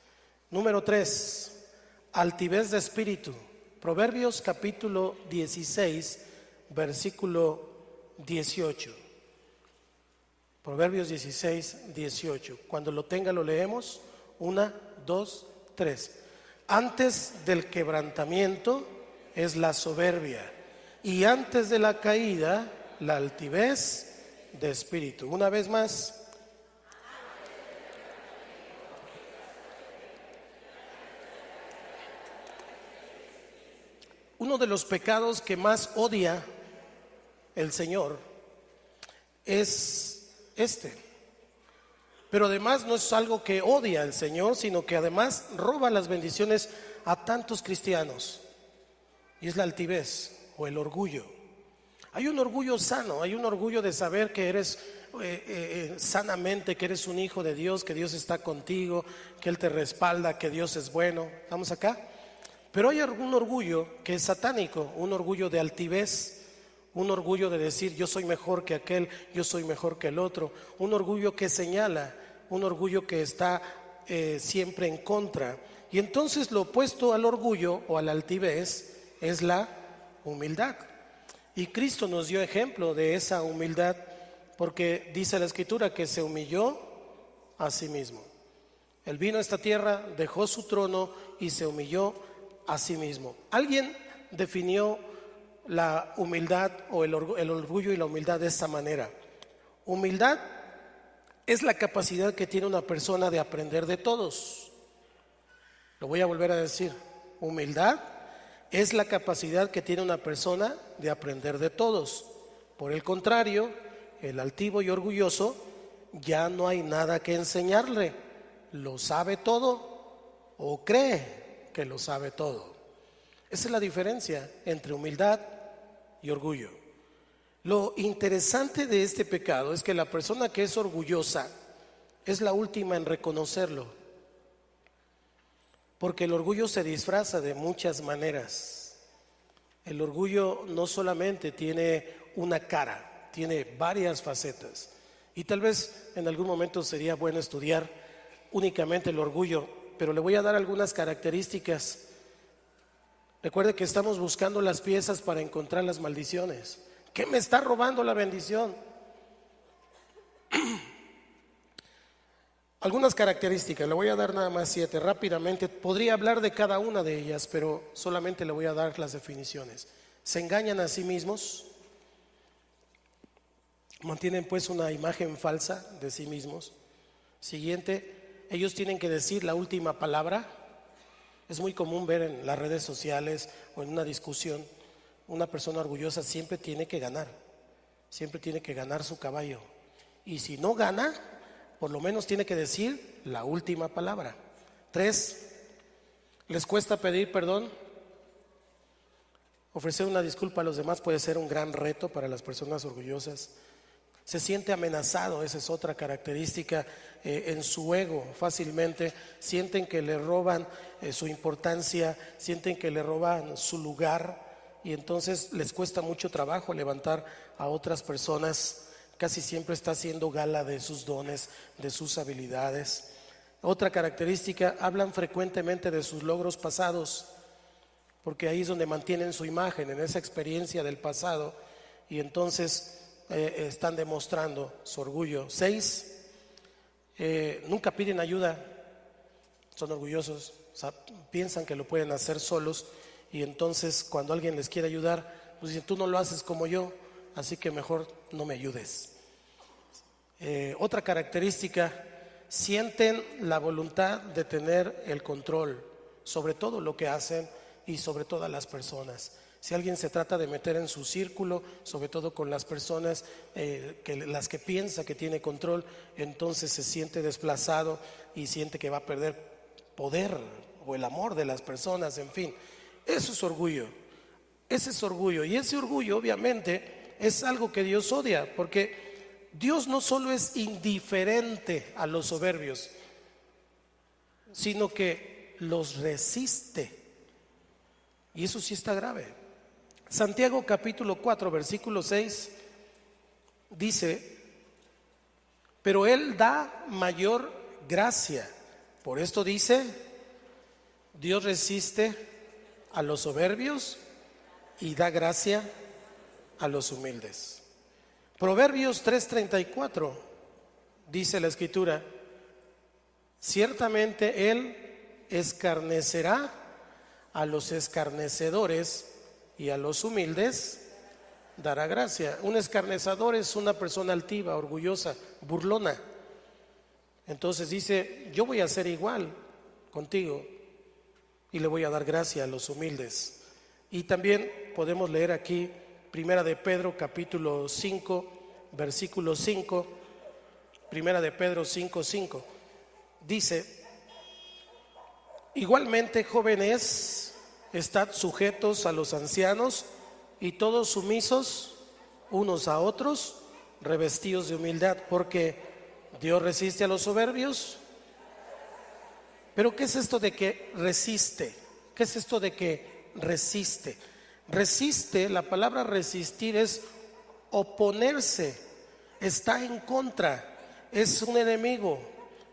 Número 3, altivez de espíritu. Proverbios capítulo 16, versículo 18. Proverbios 16, 18. Cuando lo tenga lo leemos. 1, 2, 3. Antes del quebrantamiento es la soberbia, y antes de la caída la altivez de espíritu. Una vez más. Uno de los pecados que más odia el Señor es este. Pero además no es algo que odia el Señor, sino que además roba las bendiciones a tantos cristianos. Y es la altivez o el orgullo. Hay un orgullo sano, hay un orgullo de saber que eres sanamente, que eres un hijo de Dios, que Dios está contigo, que Él te respalda, que Dios es bueno. ¿Estamos acá? Pero hay algún orgullo que es satánico, un orgullo de altivez, un orgullo de decir yo soy mejor que aquel, yo soy mejor que el otro, un orgullo que señala, un orgullo que está siempre en contra. Y entonces lo opuesto al orgullo o a la altivez es la humildad. Y Cristo nos dio ejemplo de esa humildad, porque dice la Escritura que se humilló a sí mismo. Él vino a esta tierra, dejó su trono y se humilló a sí mismo. Alguien definió la humildad o el orgullo y la humildad de esta manera. Humildad es la capacidad que tiene una persona de aprender de todos. Lo voy a volver a decir. Humildad es la capacidad que tiene una persona de aprender de todos. Por el contrario, el altivo y orgulloso ya no hay nada que enseñarle. Lo sabe todo o cree que lo sabe todo. Esa es la diferencia entre humildad y orgullo. Lo interesante de este pecado es que la persona que es orgullosa es la última en reconocerlo, porque el orgullo se disfraza de muchas maneras. El orgullo no solamente tiene una cara, tiene varias facetas. Y tal vez en algún momento sería bueno estudiar únicamente el orgullo, pero le voy a dar algunas características. Recuerde que estamos buscando las piezas para encontrar las maldiciones. ¿Qué me está robando la bendición? Algunas características, le voy a dar nada más 7 rápidamente. Podría hablar de cada una de ellas, pero solamente le voy a dar las definiciones. Se engañan a sí mismos, mantienen pues una imagen falsa de sí mismos. Siguiente, ellos tienen que decir la última palabra. Es muy común ver en las redes sociales o en una discusión, una persona orgullosa siempre tiene que ganar su caballo. Y si no gana, por lo menos tiene que decir la última palabra. 3, les cuesta pedir perdón. Ofrecer una disculpa a los demás puede ser un gran reto para las personas orgullosas. Se siente amenazado, esa es otra característica, en su ego fácilmente. Sienten que le roban su importancia, sienten que le roban su lugar y entonces les cuesta mucho trabajo levantar a otras personas. Casi siempre está haciendo gala de sus dones, de sus habilidades. Otra característica, hablan frecuentemente de sus logros pasados, porque ahí es donde mantienen su imagen, en esa experiencia del pasado, y entonces están demostrando su orgullo. 6, nunca piden ayuda, son orgullosos, o sea, piensan que lo pueden hacer solos, y entonces cuando alguien les quiere ayudar, pues dicen, tú no lo haces como yo, así que mejor no me ayudes. Otra característica, sienten la voluntad de tener el control sobre todo lo que hacen y sobre todas las personas. Si alguien se trata de meter en su círculo, sobre todo con las personas las que piensa que tiene control, entonces se siente desplazado y siente que va a perder poder o el amor de las personas, en fin. Eso es orgullo. Ese es orgullo. Y ese orgullo obviamente es algo que Dios odia, porque Dios no solo es indiferente a los soberbios, sino que los resiste. Y eso sí está grave. Santiago capítulo 4 versículo 6 dice, pero Él da mayor gracia. Por esto dice, Dios resiste a los soberbios y da gracia a los humildes. Proverbios 3:34 dice la Escritura, ciertamente Él escarnecerá a los escarnecedores y a los humildes dará gracia. Un escarnecedor es una persona altiva, orgullosa, burlona. Entonces dice, yo voy a ser igual contigo y le voy a dar gracia a los humildes. Y también podemos leer aquí Primera de Pedro capítulo 5 versículo 5. Primera de Pedro 5:5 dice, igualmente jóvenes, estad sujetos a los ancianos y todos sumisos unos a otros, revestidos de humildad, porque Dios resiste a los soberbios. Pero ¿qué es esto de que resiste? ¿Qué es esto de que resiste? Resiste, la palabra resistir es oponerse, está en contra, es un enemigo,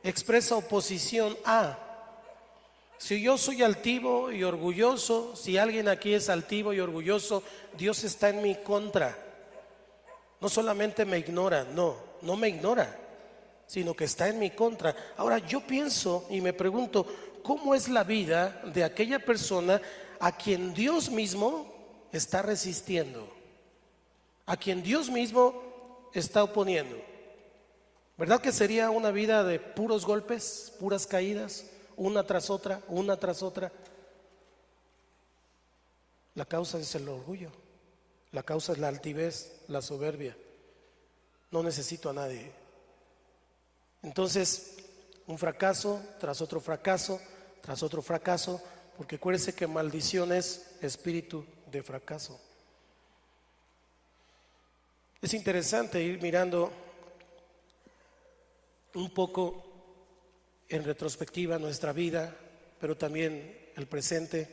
expresa oposición a. Si yo soy altivo y orgulloso, si alguien aquí es altivo y orgulloso, Dios está en mi contra. No solamente me ignora, no me ignora, sino que está en mi contra. Ahora yo pienso y me pregunto, ¿cómo es la vida de aquella persona a quien Dios mismo está resistiendo? A quien Dios mismo está oponiendo. ¿Verdad que sería una vida de puros golpes, puras caídas, una tras otra, una tras otra? La causa es el orgullo, la causa es la altivez, la soberbia. No necesito a nadie. Entonces, un fracaso tras otro fracaso, tras otro fracaso, porque acuérdese que maldición es espíritu de fracaso. Es interesante ir mirando un poco en retrospectiva nuestra vida, pero también el presente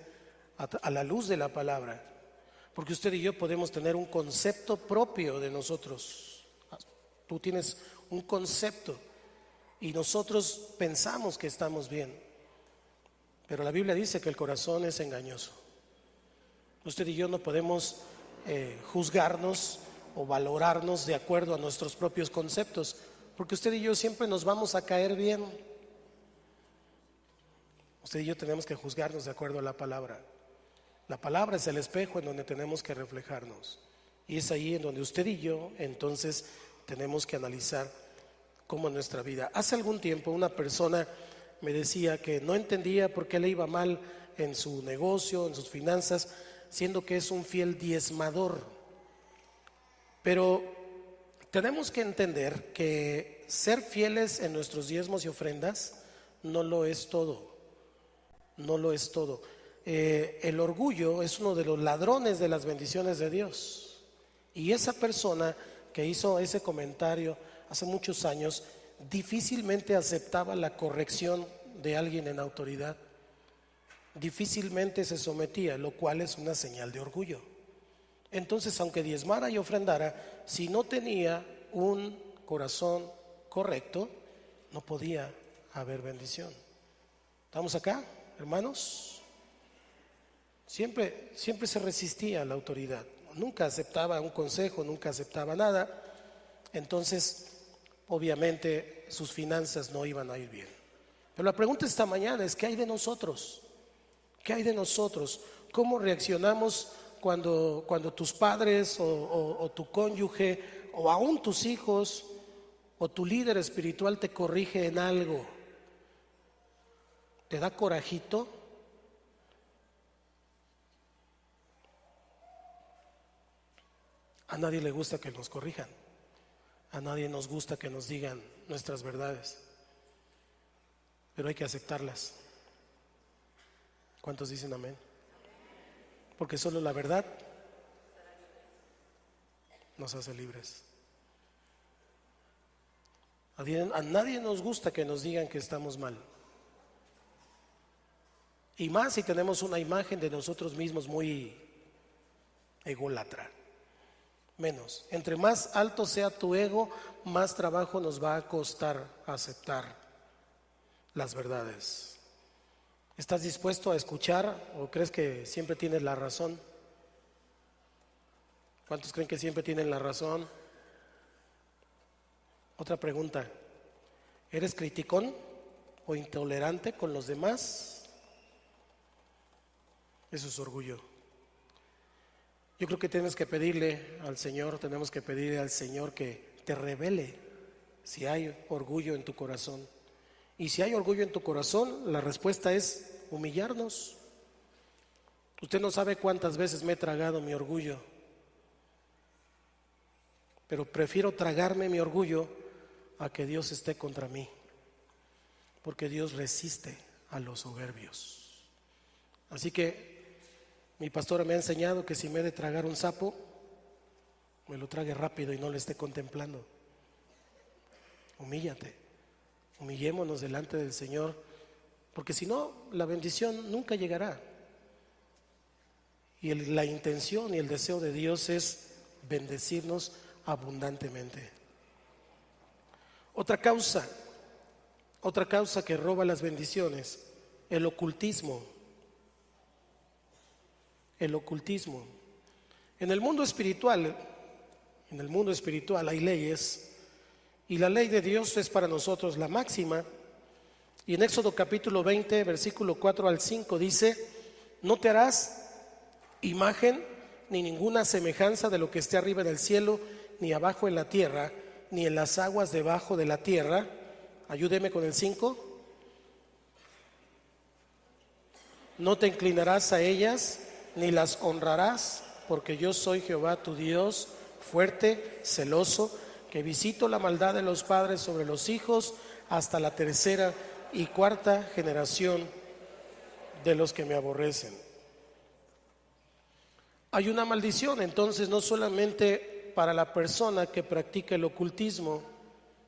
a la luz de la palabra, porque usted y yo podemos tener un concepto propio de nosotros. Tú tienes un concepto y nosotros pensamos que estamos bien, pero la Biblia dice que el corazón es engañoso. Usted y yo no podemos juzgarnos o valorarnos de acuerdo a nuestros propios conceptos, porque usted y yo siempre nos vamos a caer bien. Usted y yo tenemos que juzgarnos de acuerdo a la palabra. La palabra es el espejo en donde tenemos que reflejarnos, y es ahí en donde usted y yo entonces tenemos que analizar cómo es nuestra vida. Hace algún tiempo una persona me decía que no entendía por qué le iba mal en su negocio, en sus finanzas, siendo que es un fiel diezmador. Pero tenemos que entender que ser fieles en nuestros diezmos y ofrendas no lo es todo. No lo es todo. El orgullo es uno de los ladrones de las bendiciones de Dios. Y esa persona que hizo ese comentario hace muchos años difícilmente aceptaba la corrección de alguien en autoridad. Difícilmente se sometía, lo cual es una señal de orgullo. Entonces, aunque diezmara y ofrendara, si no tenía un corazón correcto, no podía haber bendición. ¿Estamos acá, hermanos? Siempre se resistía a la autoridad, nunca aceptaba un consejo, nunca aceptaba nada. Entonces, obviamente, sus finanzas no iban a ir bien. Pero la pregunta esta mañana es: ¿qué hay de nosotros? ¿Qué hay de nosotros? ¿Cómo reaccionamos cuando tus padres o tu cónyuge o aún tus hijos o tu líder espiritual te corrige en algo? ¿Te da corajito? A nadie le gusta que nos corrijan. A nadie nos gusta que nos digan nuestras verdades, pero hay que aceptarlas. ¿Cuántos dicen amén? Porque solo la verdad nos hace libres. A nadie nos gusta que nos digan que estamos mal. Y más si tenemos una imagen de nosotros mismos muy ególatra. Menos. Entre más alto sea tu ego, más trabajo nos va a costar aceptar las verdades. ¿Estás dispuesto a escuchar o crees que siempre tienes la razón? ¿Cuántos creen que siempre tienen la razón? Otra pregunta: ¿eres criticón o intolerante con los demás? Eso es orgullo. Yo creo que tenemos que pedirle al Señor que te revele si hay orgullo en tu corazón. Y si hay orgullo en tu corazón, la respuesta es humillarnos. Usted no sabe cuántas veces me he tragado mi orgullo, pero prefiero tragarme mi orgullo a que Dios esté contra mí, porque Dios resiste a los soberbios. Así que mi pastora me ha enseñado que si me he de tragar un sapo, me lo trague rápido y no lo esté contemplando. Humíllate, humillémonos delante del Señor, porque si no, la bendición nunca llegará. Y la intención y el deseo de Dios es bendecirnos abundantemente. Otra causa que roba las bendiciones El ocultismo. El ocultismo. En el mundo espiritual hay leyes, y la ley de Dios es para nosotros la máxima. Y en Éxodo capítulo 20, versículo 4 al 5 dice: no te harás imagen ni ninguna semejanza de lo que esté arriba en el cielo, ni abajo en la tierra, ni en las aguas debajo de la tierra. Ayúdeme con el 5. No te inclinarás a ellas, ni las honrarás, porque yo soy Jehová tu Dios, fuerte, celoso, que visito la maldad de los padres sobre los hijos hasta la tercera y cuarta generación de los que me aborrecen. Hay una maldición entonces, no solamente para la persona que practica el ocultismo,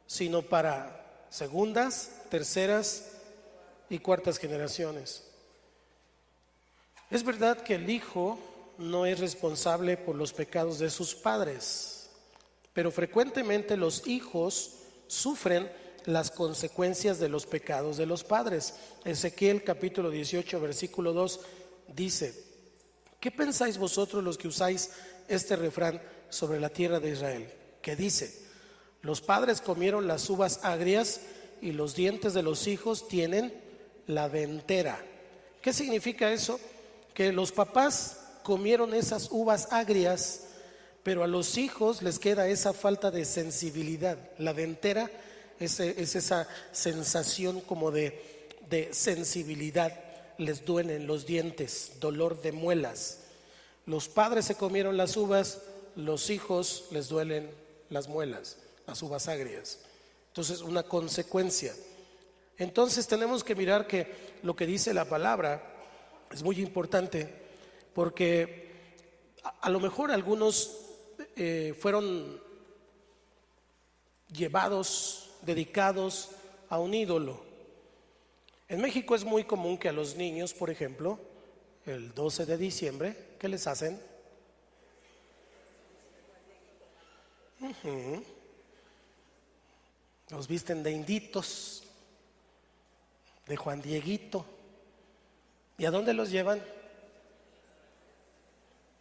sino para segundas, terceras y cuartas generaciones. Es verdad que el hijo no es responsable por los pecados de sus padres, pero frecuentemente los hijos sufren las consecuencias de los pecados de los padres. Ezequiel capítulo 18 versículo 2 dice: ¿qué pensáis vosotros los que usáis este refrán sobre la tierra de Israel? Que dice: los padres comieron las uvas agrias y los dientes de los hijos tienen la dentera. ¿Qué significa eso? Que los papás comieron esas uvas agrias, pero a los hijos les queda esa falta de sensibilidad. La dentera es esa sensación como de sensibilidad. Les duelen los dientes, dolor de muelas. Los padres se comieron las uvas, los hijos les duelen las muelas, las uvas agrias. Entonces, una consecuencia. Entonces tenemos que mirar que lo que dice la palabra es muy importante, porque a lo mejor algunos fueron llevados, dedicados a un ídolo. En México es muy común que a los niños, por ejemplo, el 12 de diciembre, ¿qué les hacen? Los visten de inditos, de Juan Dieguito. ¿Y a dónde los llevan?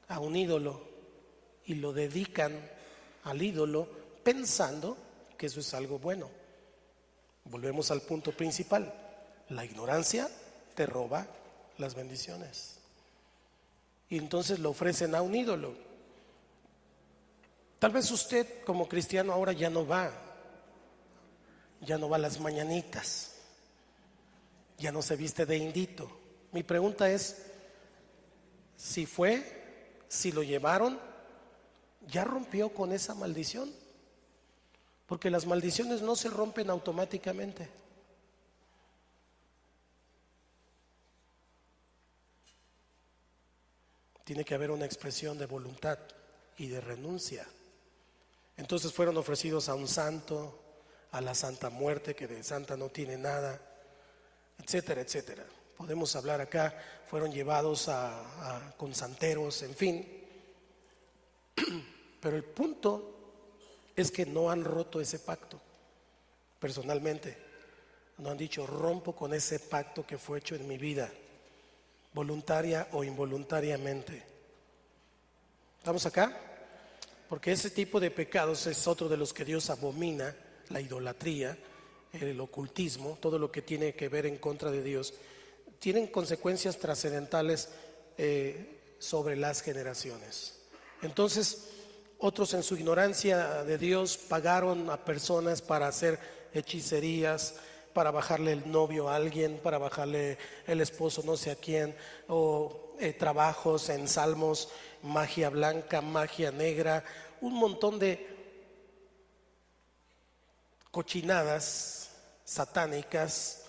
A un ídolo, y lo dedican al ídolo pensando que eso es algo bueno. Volvemos al punto principal: la ignorancia te roba las bendiciones. Y entonces lo ofrecen a un ídolo. Tal vez usted como cristiano ahora ya no va a las mañanitas, ya no se viste de indito. Mi pregunta es, si lo llevaron, ¿ya rompió con esa maldición? Porque las maldiciones no se rompen automáticamente. Tiene que haber una expresión de voluntad y de renuncia. Entonces fueron ofrecidos a un santo, a la Santa Muerte, que de santa no tiene nada, etcétera, etcétera. Podemos hablar acá, fueron llevados con santeros, en fin. Pero el punto es que no han roto ese pacto. Personalmente, no han dicho: rompo con ese pacto que fue hecho en mi vida, voluntaria o involuntariamente. ¿Estamos acá? Porque ese tipo de pecados es otro de los que Dios abomina: la idolatría, el ocultismo, todo lo que tiene que ver en contra de Dios. Tienen consecuencias trascendentales sobre las generaciones. Entonces, otros en su ignorancia de Dios pagaron a personas para hacer hechicerías, para bajarle el novio a alguien, para bajarle el esposo no sé a quién, o trabajos en salmos, magia blanca, magia negra, un montón de cochinadas satánicas,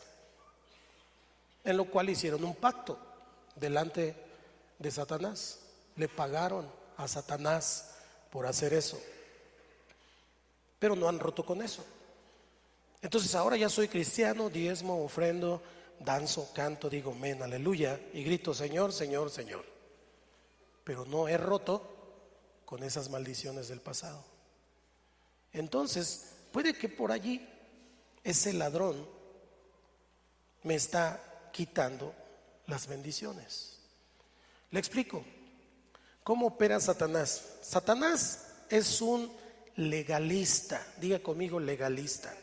en lo cual hicieron un pacto delante de Satanás. Le pagaron a Satanás por hacer eso, pero no han roto con eso. Entonces ahora ya soy cristiano, diezmo, ofrendo, danzo, canto, digo amén, aleluya, y grito: Señor, Señor, Señor. Pero no he roto con esas maldiciones del pasado. Entonces puede que por allí ese ladrón me está quitando las bendiciones. Le explico. ¿Cómo opera Satanás? Satanás es un legalista. Diga conmigo, legalista.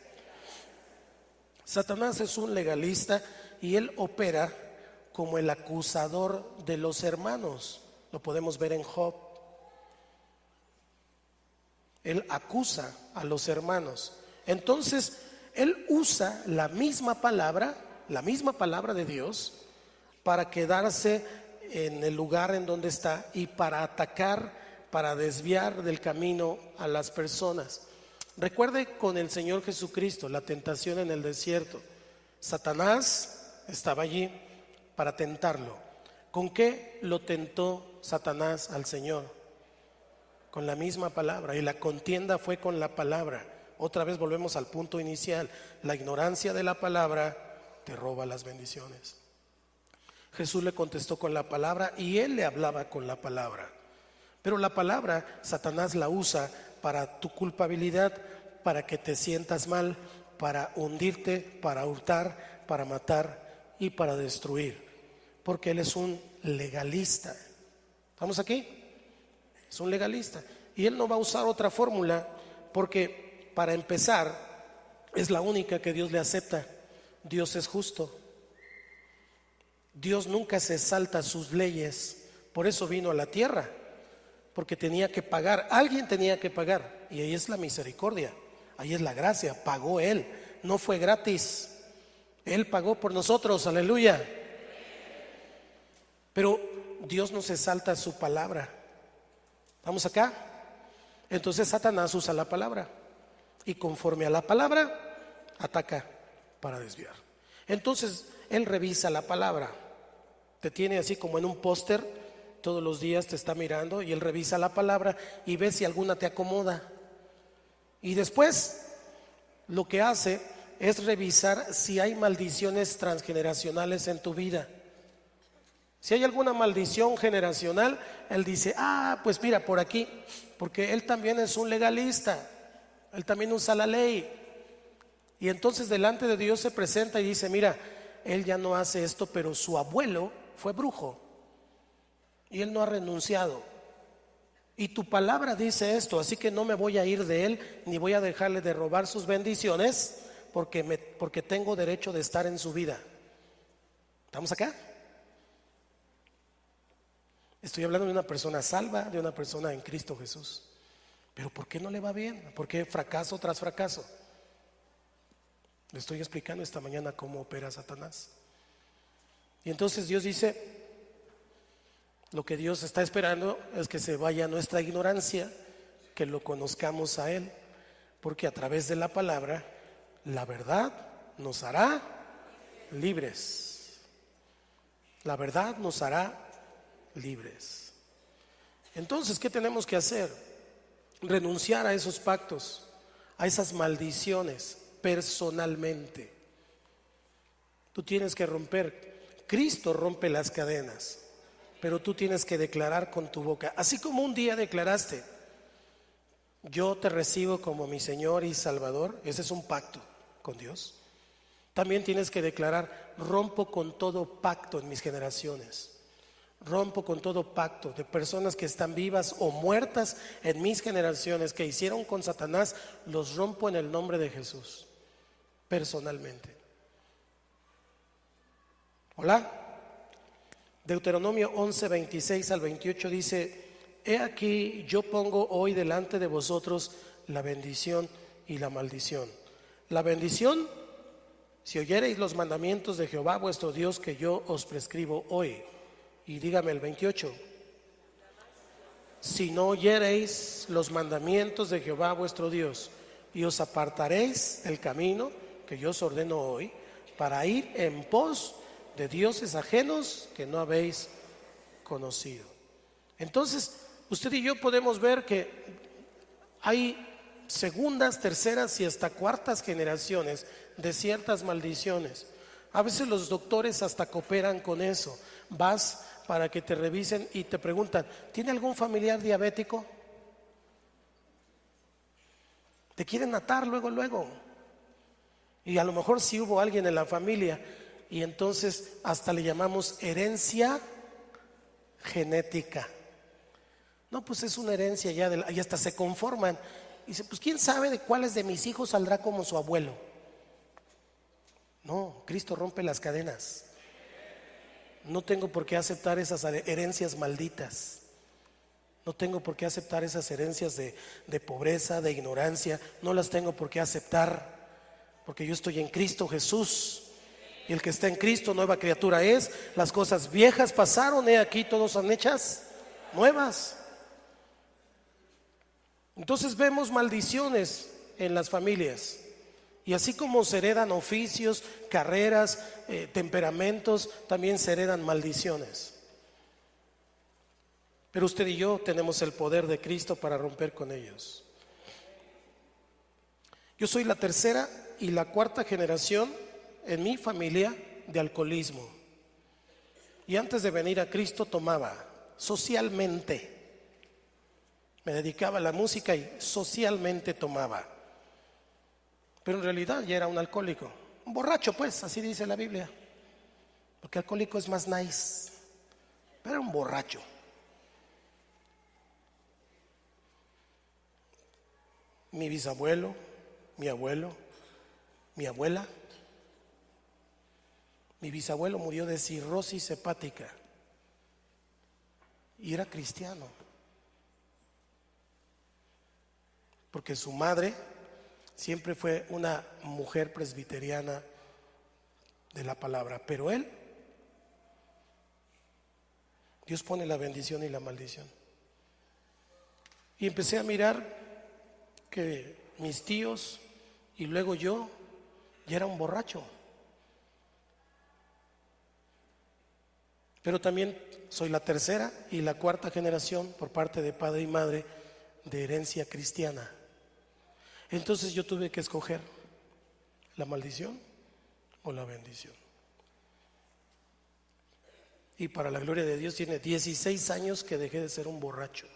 Satanás es un legalista y él opera como el acusador de los hermanos. Lo podemos ver en Job. Él acusa a los hermanos. Entonces, él usa la misma palabra de Dios, para quedarse en el lugar en donde está y para atacar, para desviar del camino a las personas. Recuerde con el Señor Jesucristo, la tentación en el desierto. Satanás estaba allí para tentarlo. ¿Con qué lo tentó Satanás al Señor? Con la misma palabra, y la contienda fue con la palabra. Otra vez volvemos al punto inicial. La ignorancia de la palabra te roba las bendiciones. Jesús le contestó con la palabra y él le hablaba con la palabra. Pero la palabra Satanás la usa para tu culpabilidad, para que te sientas mal, para hundirte, para hurtar, para matar y para destruir. Porque él es un legalista. ¿Estamos aquí? Es un legalista. Y él no va a usar otra fórmula, porque para empezar es la única que Dios le acepta. Dios es justo. Dios nunca se salta sus leyes. Por eso vino a la tierra, porque tenía que pagar. Alguien tenía que pagar, y ahí es la misericordia, ahí es la gracia. Pagó él, no fue gratis. Él pagó por nosotros, aleluya. Pero Dios no se salta su palabra. ¿Vamos acá? Entonces Satanás usa la palabra, y conforme a la palabra ataca para desviar. Entonces él revisa la palabra. Te tiene así como en un póster, todos los días te está mirando, y él revisa la palabra y ve si alguna te acomoda. Y después lo que hace es revisar si hay maldiciones transgeneracionales en tu vida. Si hay alguna maldición generacional, él dice, pues mira, por aquí, porque él también es un legalista, él también usa la ley. Y entonces delante de Dios se presenta y dice, mira, él ya no hace esto, pero su abuelo fue brujo y él no ha renunciado. Y tu palabra dice esto, así que no me voy a ir de él, ni voy a dejarle de robar sus bendiciones, porque tengo derecho de estar en su vida. ¿Estamos acá? Estoy hablando de una persona salva, de una persona en Cristo Jesús. Pero ¿por qué no le va bien? ¿Por qué fracaso tras fracaso? Le estoy explicando esta mañana cómo opera Satanás. Y entonces Dios dice, lo que Dios está esperando es que se vaya nuestra ignorancia, que lo conozcamos a Él, porque a través de la palabra, la verdad nos hará libres. La verdad nos hará libres. Entonces, ¿qué tenemos que hacer? Renunciar a esos pactos, a esas maldiciones personalmente. Tú tienes que romper. Cristo rompe las cadenas, pero tú tienes que declarar con tu boca, así como un día declaraste, yo te recibo como mi Señor y Salvador. Ese es un pacto con Dios. También tienes que declarar, rompo con todo pacto en mis generaciones. Rompo con todo pacto de personas que están vivas o muertas en mis generaciones, que hicieron con Satanás. Los rompo en el nombre de Jesús, personalmente. Hola. Deuteronomio 11, 26 al 28 dice, he aquí yo pongo hoy delante de vosotros la bendición y la maldición. La bendición, si oyereis los mandamientos de Jehová vuestro Dios que yo os prescribo hoy. Y dígame el 28. Si no oyereis los mandamientos de Jehová vuestro Dios y os apartaréis del camino que yo os ordeno hoy, para ir en pos de dioses ajenos que no habéis conocido. Entonces, usted y yo podemos ver que hay segundas, terceras y hasta cuartas generaciones de ciertas maldiciones. A veces los doctores hasta cooperan con eso. Vas para que te revisen y te preguntan, ¿tiene algún familiar diabético? Te quieren atar luego. Y a lo mejor sí hubo alguien en la familia, y entonces hasta le llamamos herencia genética. No, pues es una herencia ya, y hasta se conforman. Y dice, pues quién sabe de cuáles de mis hijos saldrá como su abuelo. No, Cristo rompe las cadenas. No tengo por qué aceptar esas herencias malditas. No tengo por qué aceptar esas herencias de pobreza, de ignorancia. No las tengo por qué aceptar, porque yo estoy en Cristo Jesús. Y el que está en Cristo, nueva criatura es. Las cosas viejas pasaron, he aquí todos son hechas nuevas. Entonces vemos maldiciones en las familias. Y así como se heredan oficios, carreras, temperamentos, también se heredan maldiciones. Pero usted y yo tenemos el poder de Cristo para romper con ellos. Yo soy la tercera y la cuarta generación en mi familia de alcoholismo. Y antes de venir a Cristo tomaba socialmente. Me dedicaba a la música y socialmente tomaba. Pero en realidad ya era un alcohólico. Un borracho, pues, así dice la Biblia. Porque alcohólico es más nice. Pero era un borracho. Mi bisabuelo, mi abuelo, mi abuela. Mi bisabuelo murió de cirrosis hepática. Y era cristiano. Porque su madre siempre fue una mujer presbiteriana de la palabra, pero él, Dios pone la bendición y la maldición. Y empecé a mirar que mis tíos y luego yo ya era un borracho. Pero también soy la tercera y la cuarta generación por parte de padre y madre de herencia cristiana. Entonces yo tuve que escoger la maldición o la bendición. Y para la gloria de Dios tiene 16 años que dejé de ser un borracho.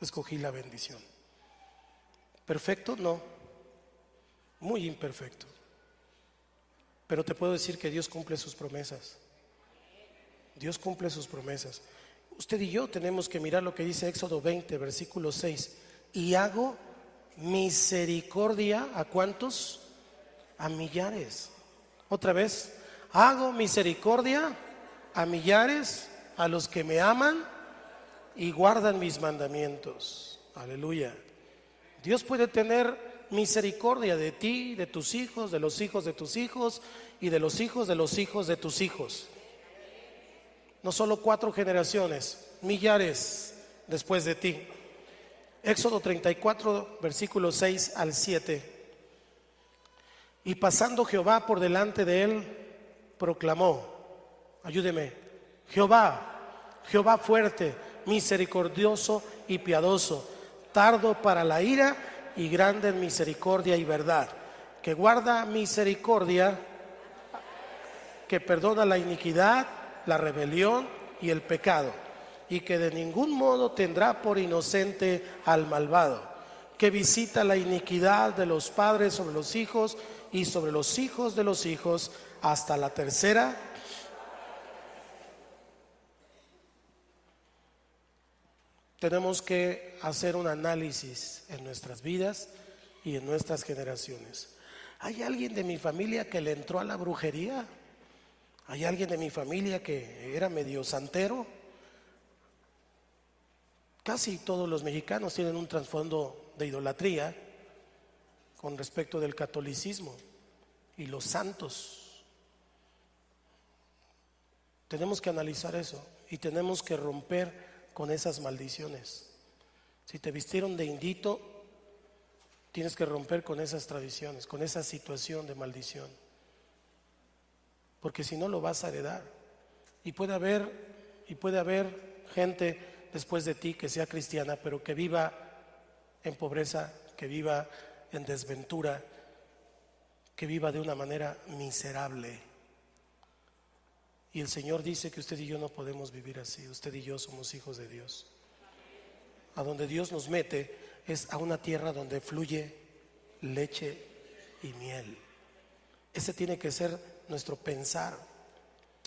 Escogí la bendición. ¿Perfecto? No. Muy imperfecto. Pero te puedo decir que Dios cumple sus promesas. Dios cumple sus promesas. Usted y yo tenemos que mirar lo que dice Éxodo 20, versículo 6. Y hago misericordia ¿a cuántos? A millares. Otra vez, hago misericordia a millares, a los que me aman y guardan mis mandamientos. Aleluya. Dios puede tener misericordia de ti, de tus hijos, de los hijos de tus hijos y de los hijos de tus hijos. No solo 4 generaciones, millares después de ti. Éxodo 34, versículos 6 al 7. Y pasando Jehová por delante de él, proclamó, ayúdeme, Jehová, Jehová fuerte, misericordioso y piadoso, tardo para la ira y grande en misericordia y verdad, que guarda misericordia, que perdona la iniquidad, la rebelión y el pecado, y que de ningún modo tendrá por inocente al malvado, que visita la iniquidad de los padres sobre los hijos y sobre los hijos de los hijos hasta la tercera. Tenemos que hacer un análisis en nuestras vidas y en nuestras generaciones. ¿Hay alguien de mi familia que le entró a la brujería? ¿Hay alguien de mi familia que era medio santero? Casi todos los mexicanos tienen un trasfondo de idolatría con respecto del catolicismo y los santos. Tenemos que analizar eso y tenemos que romper con esas maldiciones. Si te vistieron de indito, tienes que romper con esas tradiciones, con esa situación de maldición, porque si no lo vas a heredar. Y puede haber gente después de ti que sea cristiana, pero que viva en pobreza, que viva en desventura, que viva de una manera miserable. Y el Señor dice que usted y yo no podemos vivir así. Usted y yo somos hijos de Dios. A donde Dios nos mete es a una tierra donde fluye leche y miel. Ese tiene que ser nuestro pensar.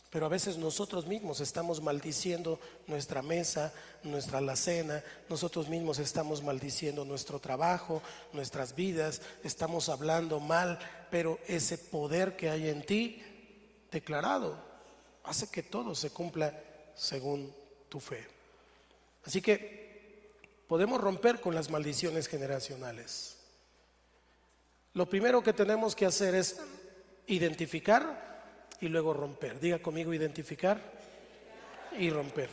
Pero a veces nosotros mismos estamos maldiciendo nuestra mesa, nuestra alacena, nosotros mismos estamos maldiciendo nuestro trabajo, nuestras vidas, estamos hablando mal, pero ese poder que hay en ti declarado hace que todo se cumpla según tu fe. Así que podemos romper con las maldiciones generacionales. Lo primero que tenemos que hacer es identificar y luego romper. Diga conmigo: identificar y romper.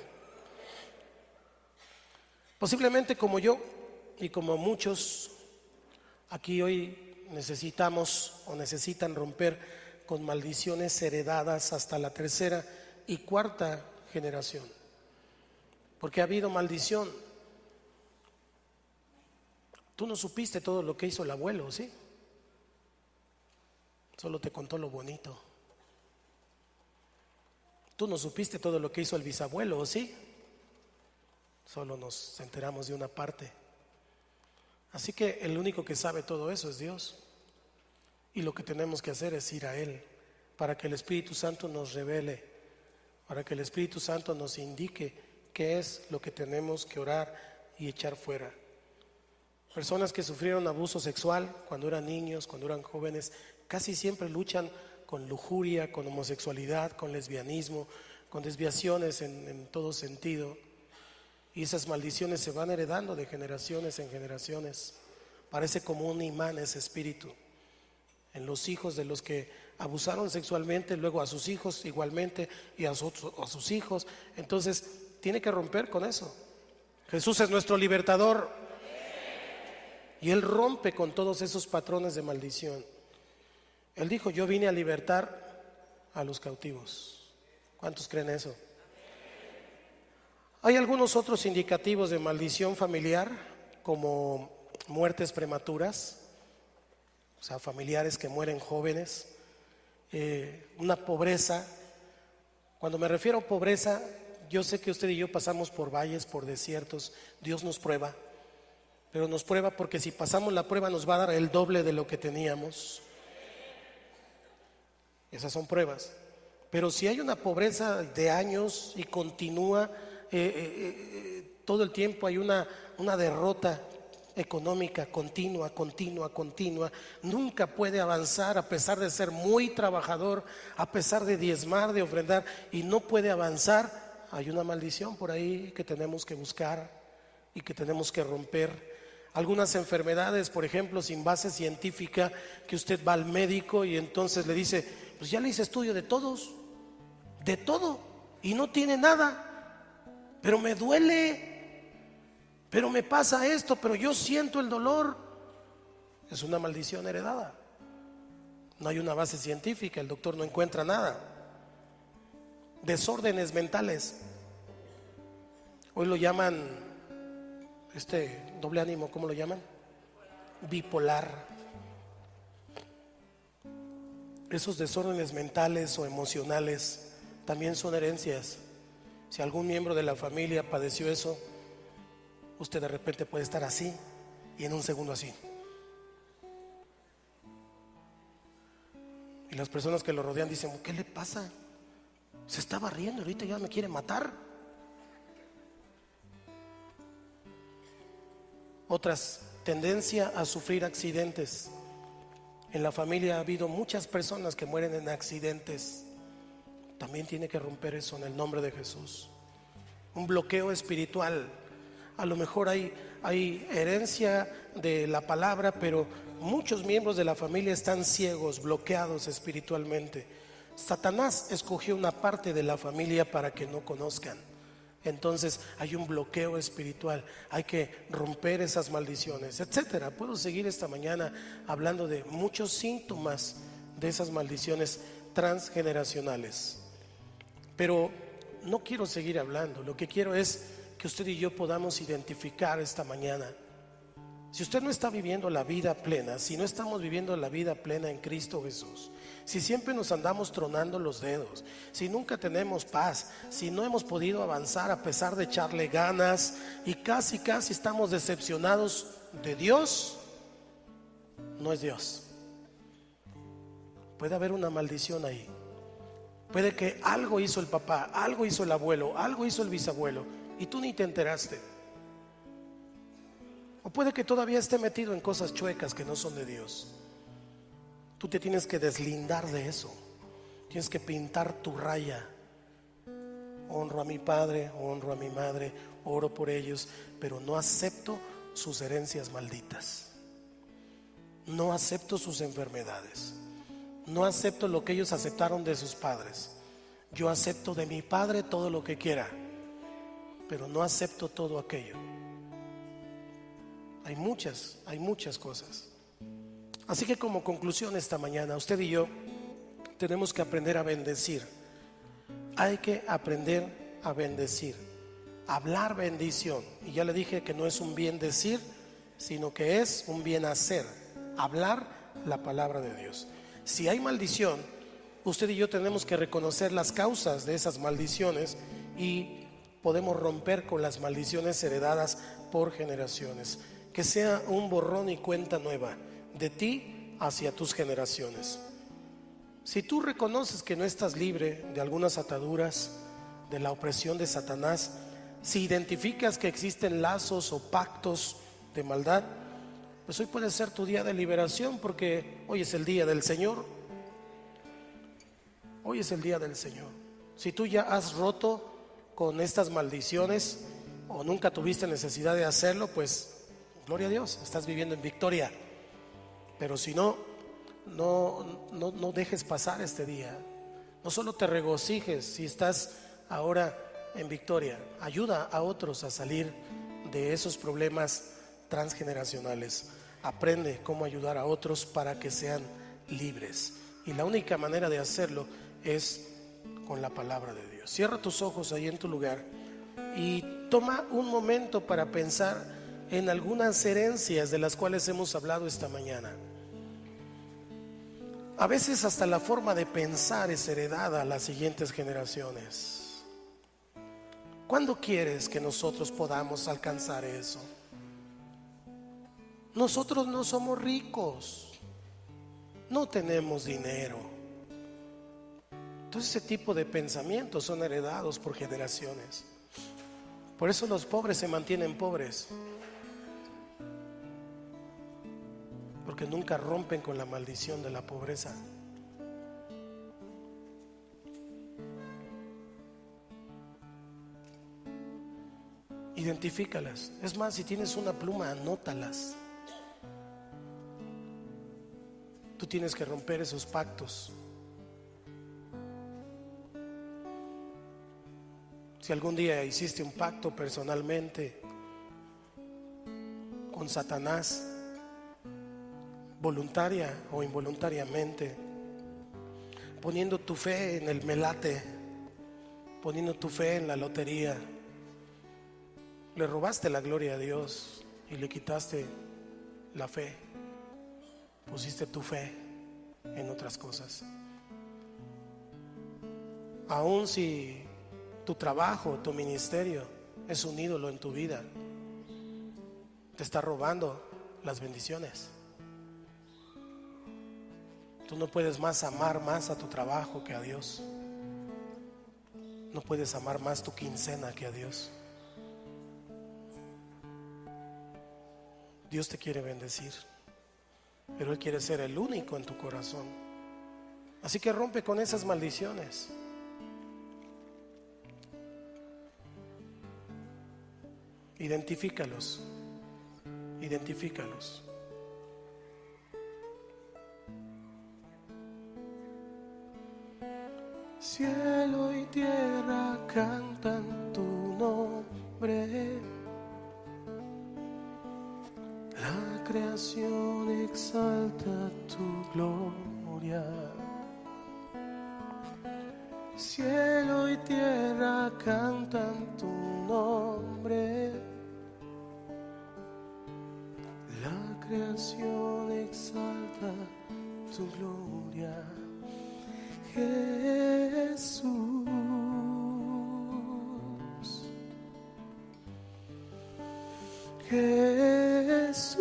Posiblemente como yo y como muchos aquí hoy necesitamos o necesitan romper con maldiciones heredadas hasta la tercera y cuarta generación, porque ha habido maldición. Tú no supiste todo lo que hizo el abuelo, ¿sí? Solo te contó lo bonito. Tú no supiste todo lo que hizo el bisabuelo, ¿o sí? Solo nos enteramos de una parte. Así que el único que sabe todo eso es Dios. Y lo que tenemos que hacer es ir a Él, para que el Espíritu Santo nos revele, para que el Espíritu Santo nos indique qué es lo que tenemos que orar y echar fuera. Personas que sufrieron abuso sexual cuando eran niños, cuando eran jóvenes, casi siempre luchan con lujuria, con homosexualidad, con lesbianismo, con desviaciones en todo sentido. Y esas maldiciones se van heredando de generaciones en generaciones. Parece como un imán ese espíritu en los hijos de los que abusaron sexualmente, luego a sus hijos igualmente y a sus hijos. Entonces tiene que romper con eso. Jesús es nuestro libertador y Él rompe con todos esos patrones de maldición. Él dijo: yo vine a libertar a los cautivos. ¿Cuántos creen eso? Hay algunos otros indicativos de maldición familiar, como muertes prematuras, o sea, familiares que mueren jóvenes, una pobreza. Cuando me refiero a pobreza, yo sé que usted y yo pasamos por valles, por desiertos. Dios nos prueba, pero nos prueba porque si pasamos la prueba nos va a dar el doble de lo que teníamos. Esas son pruebas. Pero si hay una pobreza de años y continúa todo el tiempo, hay una derrota económica continua, nunca puede avanzar a pesar de ser muy trabajador, a pesar de diezmar, de ofrendar, y no puede avanzar. Hay una maldición por ahí que tenemos que buscar y que tenemos que romper. Algunas enfermedades, por ejemplo, sin base científica, que usted va al médico y entonces le dice: pues ya le hice estudio de todos, de todo, y no tiene nada, pero me duele, pero me pasa esto, pero yo siento el dolor. Es una maldición heredada. No hay una base científica, el doctor no encuentra nada. Desórdenes mentales. Hoy lo llaman doble ánimo, ¿cómo lo llaman? Bipolar. Esos desórdenes mentales o emocionales también son herencias. Si algún miembro de la familia padeció eso, usted de repente puede estar así y en un segundo así. Y las personas que lo rodean dicen: ¿qué le pasa? Se estaba riendo, ahorita ya me quiere matar. Otras, tendencia a sufrir accidentes. En la familia ha habido muchas personas que mueren en accidentes. También tiene que romper eso en el nombre de Jesús. Un bloqueo espiritual. A lo mejor hay herencia de la palabra, pero muchos miembros de la familia están ciegos, bloqueados espiritualmente. Satanás escogió una parte de la familia para que no conozcan. Entonces hay un bloqueo espiritual. Hay que romper esas maldiciones, etcétera. Puedo seguir esta mañana hablando de muchos síntomas de esas maldiciones transgeneracionales, pero no quiero seguir hablando. Lo que quiero es que usted y yo podamos identificar esta mañana. Si usted no está viviendo la vida plena, si no estamos viviendo la vida plena en Cristo Jesús, si siempre nos andamos tronando los dedos, si nunca tenemos paz, si no hemos podido avanzar a pesar de echarle ganas y casi estamos decepcionados de Dios, no es Dios. Puede haber una maldición ahí. Puede que algo hizo el papá, algo hizo el abuelo, algo hizo el bisabuelo y tú ni te enteraste. O puede que todavía esté metido en cosas chuecas que no son de Dios. Tú te tienes que deslindar de eso. Tienes que pintar tu raya. Honro a mi padre, honro a mi madre, oro por ellos, pero no acepto sus herencias malditas. No acepto sus enfermedades. No acepto lo que ellos aceptaron de sus padres. Yo acepto de mi padre todo lo que quiera, pero no acepto todo aquello. Hay muchas cosas. Así que como conclusión esta mañana, usted y yo tenemos que aprender a bendecir. Hay que aprender a bendecir, hablar bendición. Y ya le dije que no es un bien decir, sino que es un bien hacer, hablar la palabra de Dios. Si hay maldición, usted y yo tenemos que reconocer las causas de esas maldiciones y podemos romper con las maldiciones heredadas por generaciones. Que sea un borrón y cuenta nueva de ti hacia tus generaciones. Si tú reconoces que no estás libre de algunas ataduras, de la opresión de Satanás, si identificas que existen lazos o pactos de maldad, pues hoy puede ser tu día de liberación, porque hoy es el día del Señor. Hoy es el día del Señor. Si tú ya has roto con estas maldiciones o nunca tuviste necesidad de hacerlo, pues gloria a Dios, estás viviendo en victoria. Pero si no dejes pasar este día. No solo te regocijes si estás ahora en victoria, ayuda a otros a salir de esos problemas transgeneracionales. Aprende cómo ayudar a otros para que sean libres. Y la única manera de hacerlo es con la palabra de Dios. Cierra tus ojos ahí en tu lugar y toma un momento para pensar en algunas herencias de las cuales hemos hablado esta mañana. A veces hasta la forma de pensar es heredada a las siguientes generaciones. ¿Cuándo quieres que nosotros podamos alcanzar eso? Nosotros no somos ricos, no tenemos dinero. Entonces ese tipo de pensamientos son heredados por generaciones. Por eso los pobres se mantienen pobres, porque nunca rompen con la maldición de la pobreza. Identifícalas. Es más, si tienes una pluma, anótalas. Tú tienes que romper esos pactos. Si algún día hiciste un pacto personalmente con Satanás, voluntaria o involuntariamente, poniendo tu fe en el melate, poniendo tu fe en la lotería, le robaste la gloria a Dios y le quitaste la fe, pusiste tu fe en otras cosas. Aun si tu trabajo, tu ministerio es un ídolo en tu vida, te está robando las bendiciones. Tú no puedes más amar más a tu trabajo que a Dios. No puedes amar más tu quincena que a Dios. Dios te quiere bendecir, pero Él quiere ser el único en tu corazón. Así que rompe con esas maldiciones. Identifícalos. Identifícalos. Cielo y tierra cantan tu nombre. La creación exalta tu gloria. Cielo y tierra cantan tu nombre. La creación exalta tu gloria. Jesús, Jesús,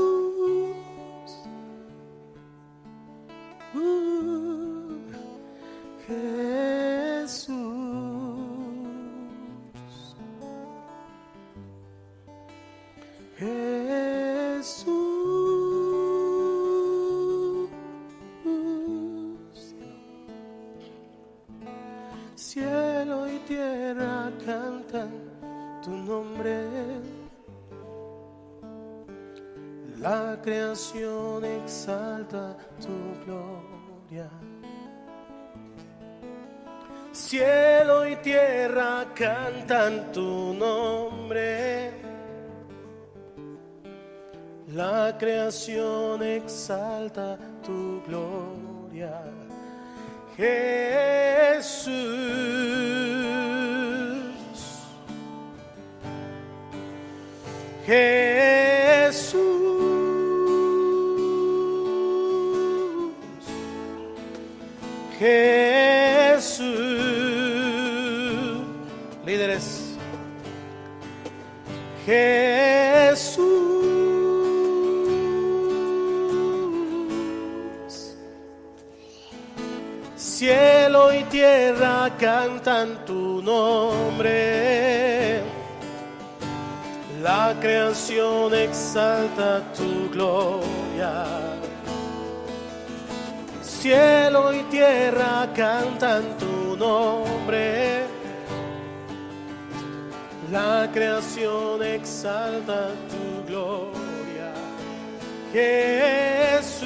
La creación exalta tu gloria. Cielo y tierra cantan tu nombre. La creación exalta tu gloria. Jesús, Jesús, Jesús. Líderes, Jesús. Cielo y tierra cantan tu nombre. La creación exalta tu gloria. Cielo y tierra cantan tu nombre. La creación exalta tu gloria. Jesús.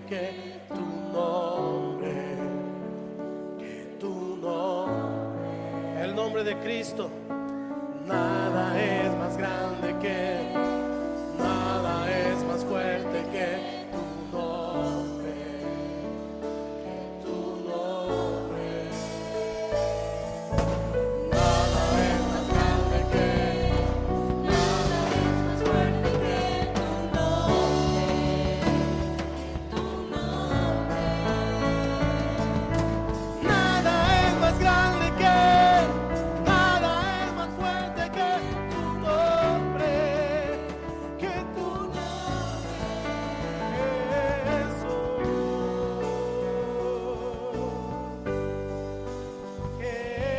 Que tu nombre, el nombre de Cristo. Nada es más grande que, nada es más fuerte que tu nombre, Nada es más grande que, nada es más fuerte que tu nombre. Nada es más grande que, nada es más fuerte que tu nombre, Jesús, Jesús.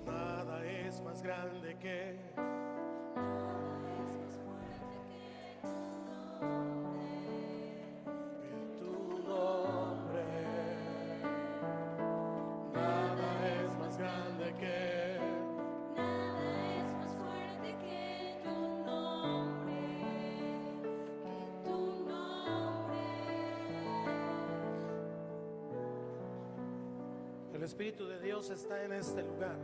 Nada es más grande que, tu nombre. Nada es más grande que, Nada es más fuerte que tu nombre, el Espíritu de Dios está en este lugar.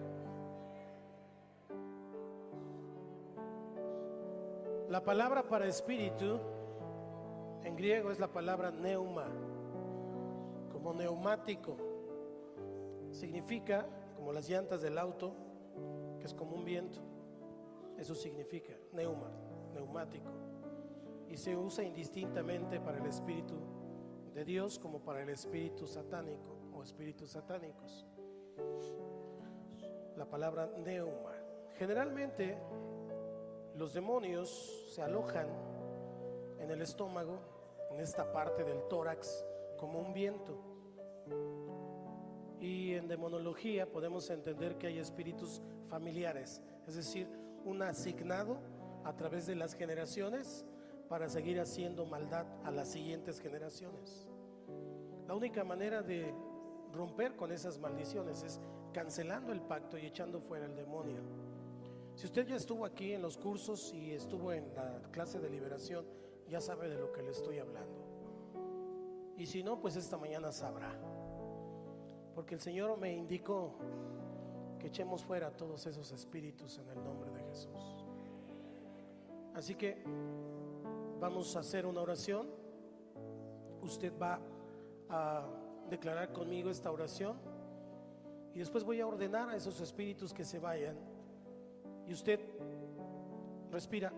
La palabra para espíritu en griego es la palabra neuma, como neumático. Significa como las llantas del auto, que es como un viento. Eso significa neuma, neumático. Y se usa indistintamente para el Espíritu de Dios como para el espíritu satánico o espíritus satánicos. La palabra neuma. Generalmente los demonios se alojan en el estómago, en esta parte del tórax, como un viento. Y en demonología podemos entender que hay espíritus familiares, es decir, un asignado a través de las generaciones para seguir haciendo maldad a las siguientes generaciones. La única manera de romper con esas maldiciones es cancelando el pacto y echando fuera el demonio. Si usted ya estuvo aquí en los cursos y estuvo en la clase de liberación, ya sabe de lo que le estoy hablando. Y si no, pues esta mañana sabrá, porque el Señor me indicó que echemos fuera todos esos espíritus en el nombre de Jesús. Así que vamos a hacer una oración. Usted va a declarar conmigo esta oración y después voy a ordenar a esos espíritus que se vayan. Y usted Respira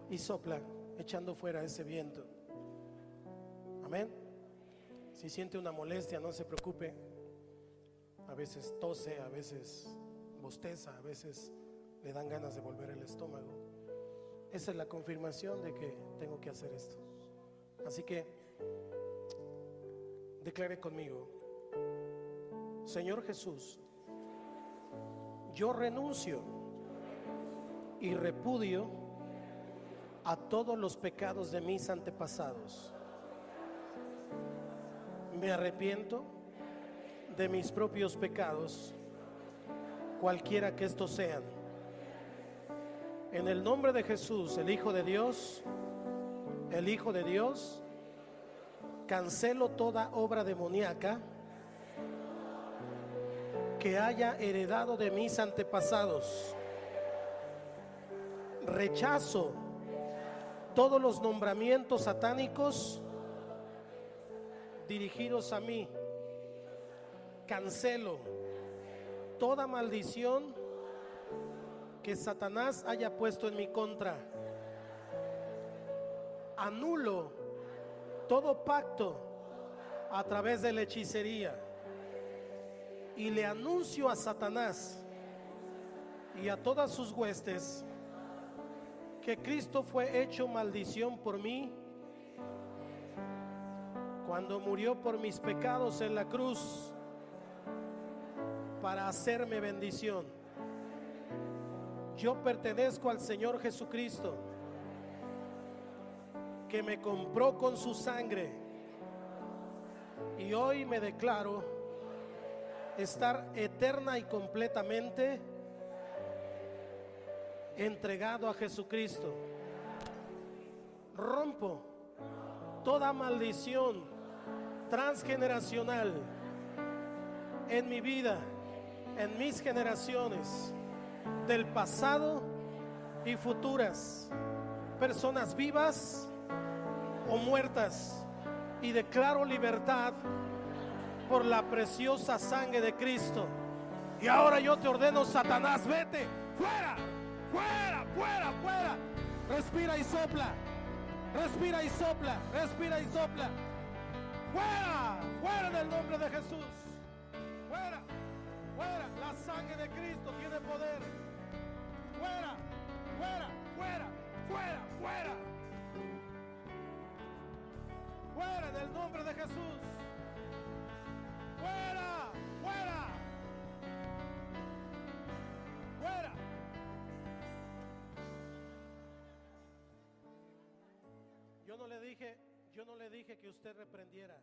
y sopla, echando fuera ese viento. Amén. Si siente una molestia, no se preocupe. A veces tose, a veces bosteza, a veces le dan ganas de volver el estómago. Esa es la confirmación de que tengo que hacer esto. Así que declare conmigo: Señor Jesús, yo renuncio y repudio a todos los pecados de mis antepasados. Me arrepiento de mis propios pecados, cualquiera que estos sean. En el nombre de Jesús, el Hijo de Dios, cancelo toda obra demoníaca que haya heredado de mis antepasados. Rechazo todos los nombramientos satánicos dirigidos a mí. Cancelo toda maldición que Satanás haya puesto en mi contra. Anulo todo pacto a través de la hechicería y le anuncio a Satanás y a todas sus huestes que Cristo fue hecho maldición por mí cuando murió por mis pecados en la cruz para hacerme bendición. Yo pertenezco al Señor Jesucristo, que me compró con su sangre, y hoy me declaro estar eterna y completamente entregado a Jesucristo. Rompo toda maldición transgeneracional en mi vida, en mis generaciones del pasado y futuras, personas vivas o muertas, y declaro libertad por la preciosa sangre de Cristo. Y ahora yo te ordeno, Satanás, vete, fuera, fuera, fuera, fuera. Respira y sopla, respira y sopla, respira y sopla. Fuera, fuera en el nombre de Jesús. Fuera, fuera. La sangre de Cristo tiene poder. Fuera, fuera, fuera, fuera, fuera. Fuera en el nombre de Jesús. Fuera, fuera, fuera. Yo no le dije que usted reprendiera.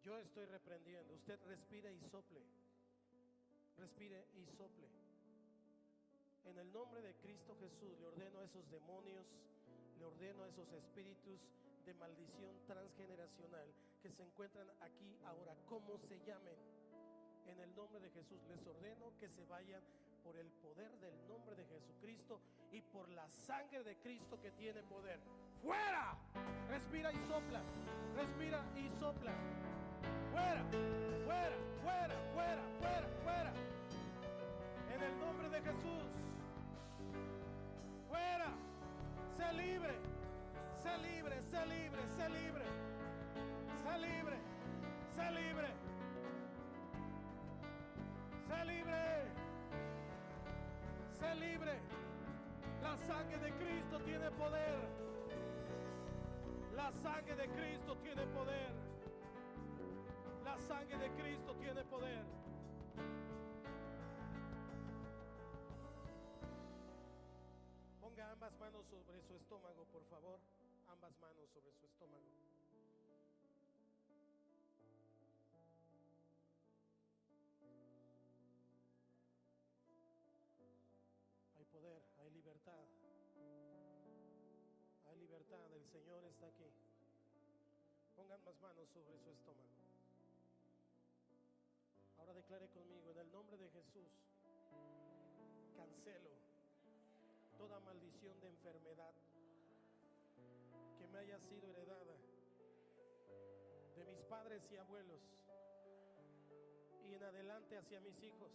Yo estoy reprendiendo. Usted respire y sople. Respire y sople. En el nombre de Cristo Jesús le ordeno a esos demonios, le ordeno a esos espíritus de maldición transgeneracional que se encuentran aquí ahora, como se llamen, en el nombre de Jesús, les ordeno que se vayan por el poder del nombre de Jesucristo y por la sangre de Cristo que tiene poder. ¡Fuera! Respira y sopla, respira y sopla. ¡Fuera! ¡Fuera! ¡Fuera! ¡Fuera! ¡Fuera! ¡Fuera! En el nombre de Jesús. ¡Fuera! ¡Sé libre! ¡Sé libre! ¡Sé libre! ¡Sé libre! ¡Sé libre! ¡Sé libre! ¡Sé libre! ¡Sé libre! La sangre de Cristo tiene poder. La sangre de Cristo tiene poder. La sangre de Cristo tiene poder. Ponga ambas manos sobre su estómago, por favor. Ambas manos sobre su estómago. Hay poder, hay libertad. Hay libertad, el Señor está aquí. Pongan más manos sobre su estómago. Ahora declare conmigo, en el nombre de Jesús, cancelo toda maldición de enfermedad que me haya sido heredada de mis padres y abuelos y en adelante hacia mis hijos.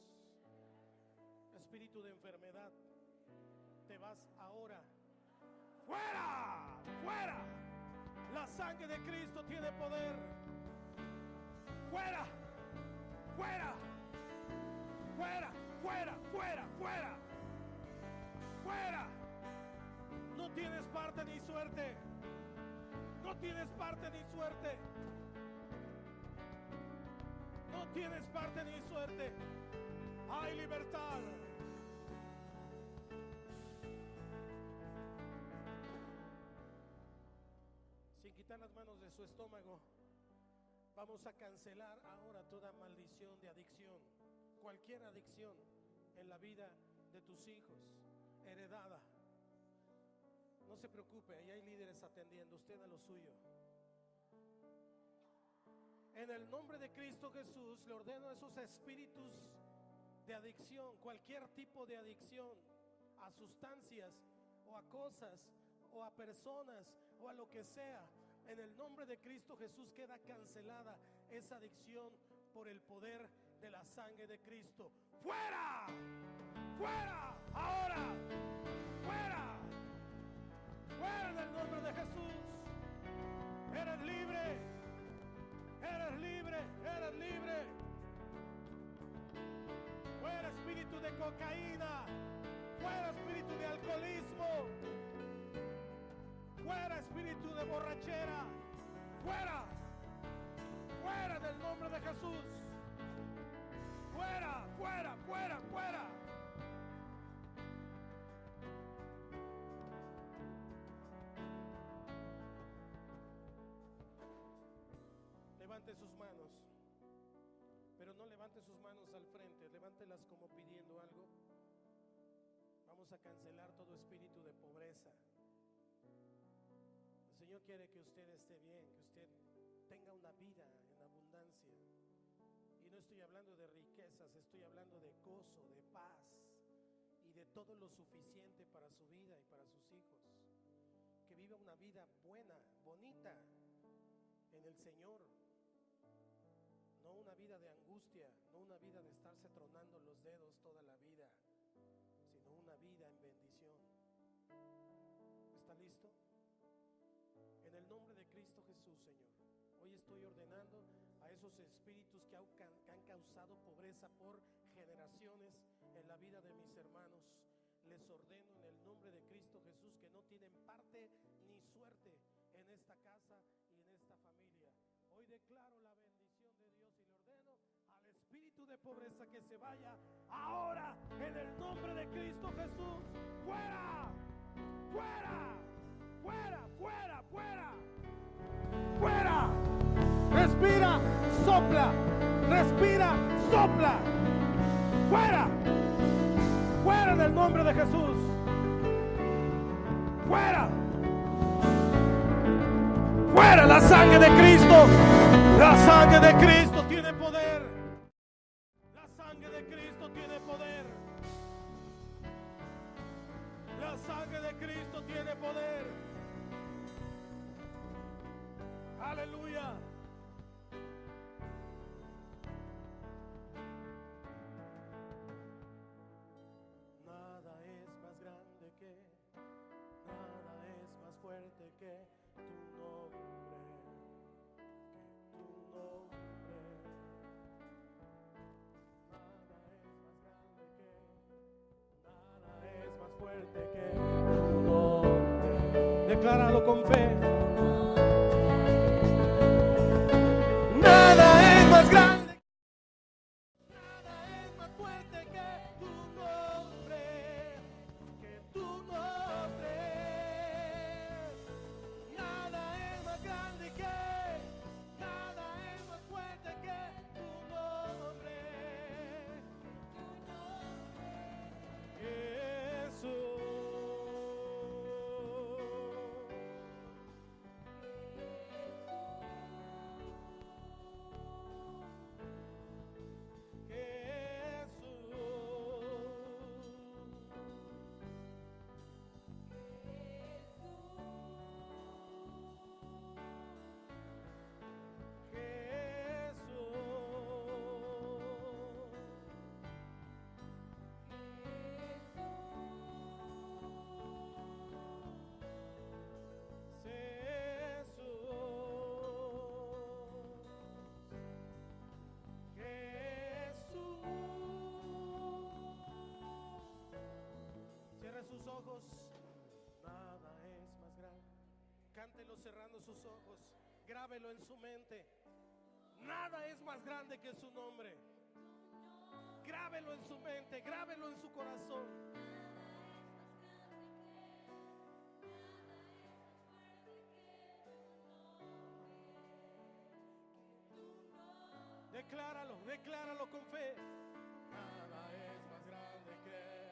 Espíritu de enfermedad, Te vas ahora. Fuera, fuera. La sangre de Cristo tiene poder. Fuera, fuera, fuera, fuera, fuera, fuera, fuera. No tienes parte ni suerte. No tienes parte ni suerte. No tienes parte ni suerte. Hay libertad. Sin quitar las manos de su estómago, vamos a cancelar ahora toda maldición de adicción, cualquier adicción en la vida de tus hijos, heredada. No se preocupe, ahí hay líderes atendiendo, usted a lo suyo. En el nombre de Cristo Jesús le ordeno a esos espíritus de adicción, cualquier tipo de adicción, a sustancias o a cosas o a personas o a lo que sea. En el nombre de Cristo Jesús queda cancelada esa adicción por el poder de la sangre de Cristo. ¡Fuera! ¡Fuera! ¡Ahora! ¡Fuera! ¡Fuera en el nombre de Jesús! ¡Eres libre! ¡Eres libre! ¡Eres libre! ¡Fuera espíritu de cocaína! ¡Fuera espíritu de alcoholismo! ¡Fuera espíritu de borrachera! ¡Fuera! ¡Fuera del nombre de Jesús! ¡Fuera! ¡Fuera! ¡Fuera! ¡Fuera! Levante sus manos, pero no levante sus manos al frente, levántelas como pidiendo algo. Vamos a cancelar todo espíritu de pobreza. El Señor quiere que usted esté bien, que usted tenga una vida en abundancia. Y no estoy hablando de riquezas, estoy hablando de gozo, de paz y de todo lo suficiente para su vida y para sus hijos. Que viva una vida buena, bonita en el Señor. No una vida de angustia, no una vida de estarse tronando los dedos toda la vida, sino una vida en bendición. ¿Está listo? En el nombre de Cristo Jesús, Señor, hoy estoy ordenando a esos espíritus que han causado pobreza por generaciones en la vida de mis hermanos. Les ordeno en el nombre de Cristo Jesús que no tienen parte ni suerte en esta casa y en esta familia. Hoy declaro la bendición de Dios y le ordeno al espíritu de pobreza que se vaya ahora en el nombre de Cristo Jesús. ¡Fuera! ¡Fuera! ¡Fuera! ¡Fuera! ¡Fuera! ¡Fuera! Respira, sopla. Respira, sopla. ¡Fuera! ¡Fuera en el nombre de Jesús! ¡Fuera! ¡Fuera la sangre de Cristo! La sangre de Cristo tiene poder. La sangre de Cristo tiene poder. La sangre de Cristo tiene poder. Aleluya. Nada es más grande que, nada es más fuerte que tu nombre, que tu nombre. Nada es más grande que, nada es más fuerte que tu nombre. Decláralo con fe. Nada es más grande, nada es más fuerte que tu nombre, que tu nombre. Nada es más grande que, nada es más fuerte que tu nombre, Jesús. cerrando sus ojos, grábelo en su mente. Nada es más grande que su nombre. Grábelo en su mente, grábelo en su corazón. Decláralo, decláralo con fe. Nada es más grande que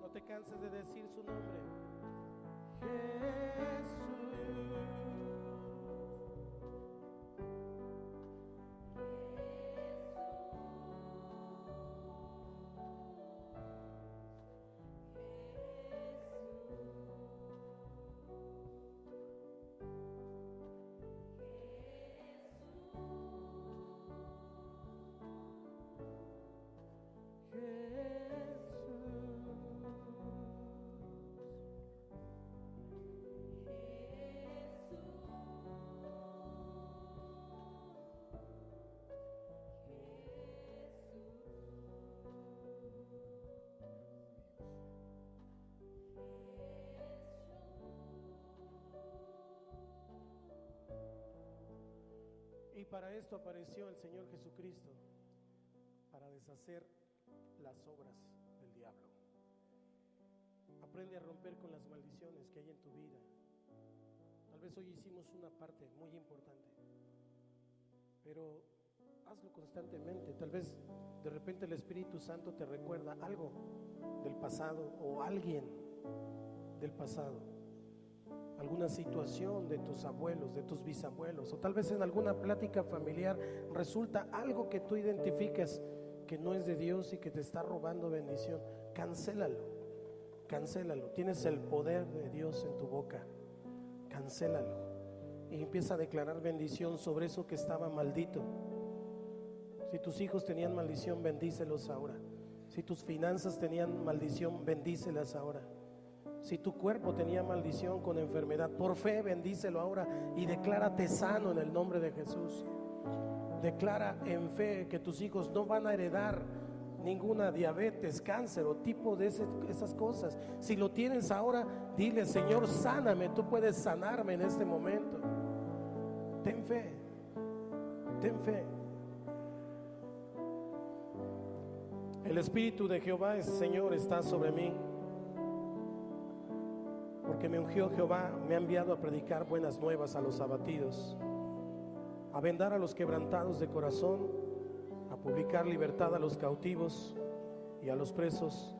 no te canses de decir su nombre. Y para esto apareció el Señor Jesucristo, para deshacer las obras del diablo. Aprende a romper con las maldiciones que hay en tu vida. Tal vez hoy hicimos una parte muy importante, pero hazlo constantemente. Tal vez de repente el Espíritu Santo te recuerda algo del pasado o alguien del pasado, alguna situación de tus abuelos, de tus bisabuelos, o tal vez en alguna plática familiar resulta algo que tú identifiques que no es de Dios y que te está robando bendición. Cancélalo, cancélalo. Tienes el poder de Dios en tu boca. Cancélalo y empieza a declarar bendición sobre eso que estaba maldito. Si tus hijos tenían maldición, bendícelos ahora. Si tus finanzas tenían maldición, bendícelas ahora. Si tu cuerpo tenía maldición con enfermedad, por fe bendícelo ahora y declárate sano en el nombre de Jesús. Declara en fe que tus hijos no van a heredar ninguna diabetes, cáncer o tipo de esas cosas. Si lo tienes ahora, dile: Señor, sáname. Tú puedes sanarme en este momento. Ten fe, ten fe. El Espíritu de Jehová, Señor, está sobre mí, porque me ungió Jehová, me ha enviado a predicar buenas nuevas a los abatidos, a vendar a los quebrantados de corazón, a publicar libertad a los cautivos y a los presos,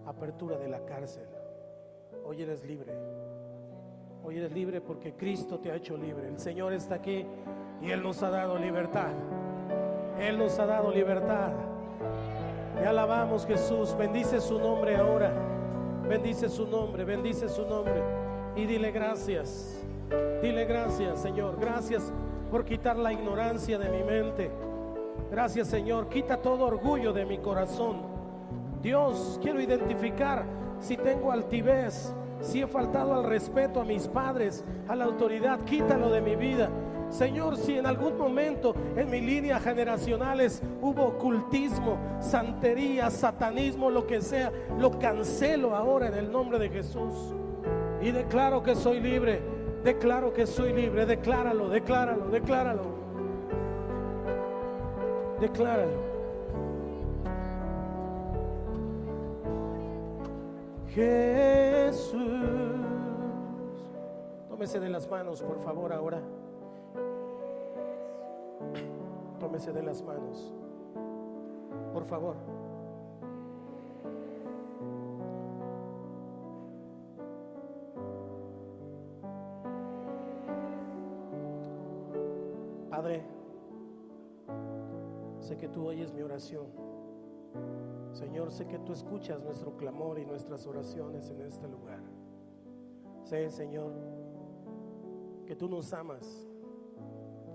apertura de la cárcel. Hoy eres libre, hoy eres libre porque Cristo te ha hecho libre. El Señor está aquí y Él nos ha dado libertad. Él nos ha dado libertad. Te alabamos, Jesús. Bendice su nombre ahora. Bendice su nombre, bendice su nombre. Y dile gracias. Dile gracias, Señor. Gracias por quitar la ignorancia de mi mente. Gracias, Señor. Quita todo orgullo de mi corazón. Dios, quiero identificar si tengo altivez, Si he faltado al respeto a mis padres, a la autoridad, quítalo de mi vida. Señor, si en algún momento en mi línea generacionales hubo ocultismo, santería, satanismo, lo que sea, lo cancelo ahora en el nombre de Jesús. Y declaro que soy libre, declaro que soy libre, decláralo, decláralo, decláralo. Decláralo. Jesús. Tómese de las manos, por favor, ahora. Tómese de las manos, por favor. Padre, sé que tú oyes mi oración. Señor, sé que tú escuchas nuestro clamor y nuestras oraciones en este lugar. Sé, Señor, que tú nos amas,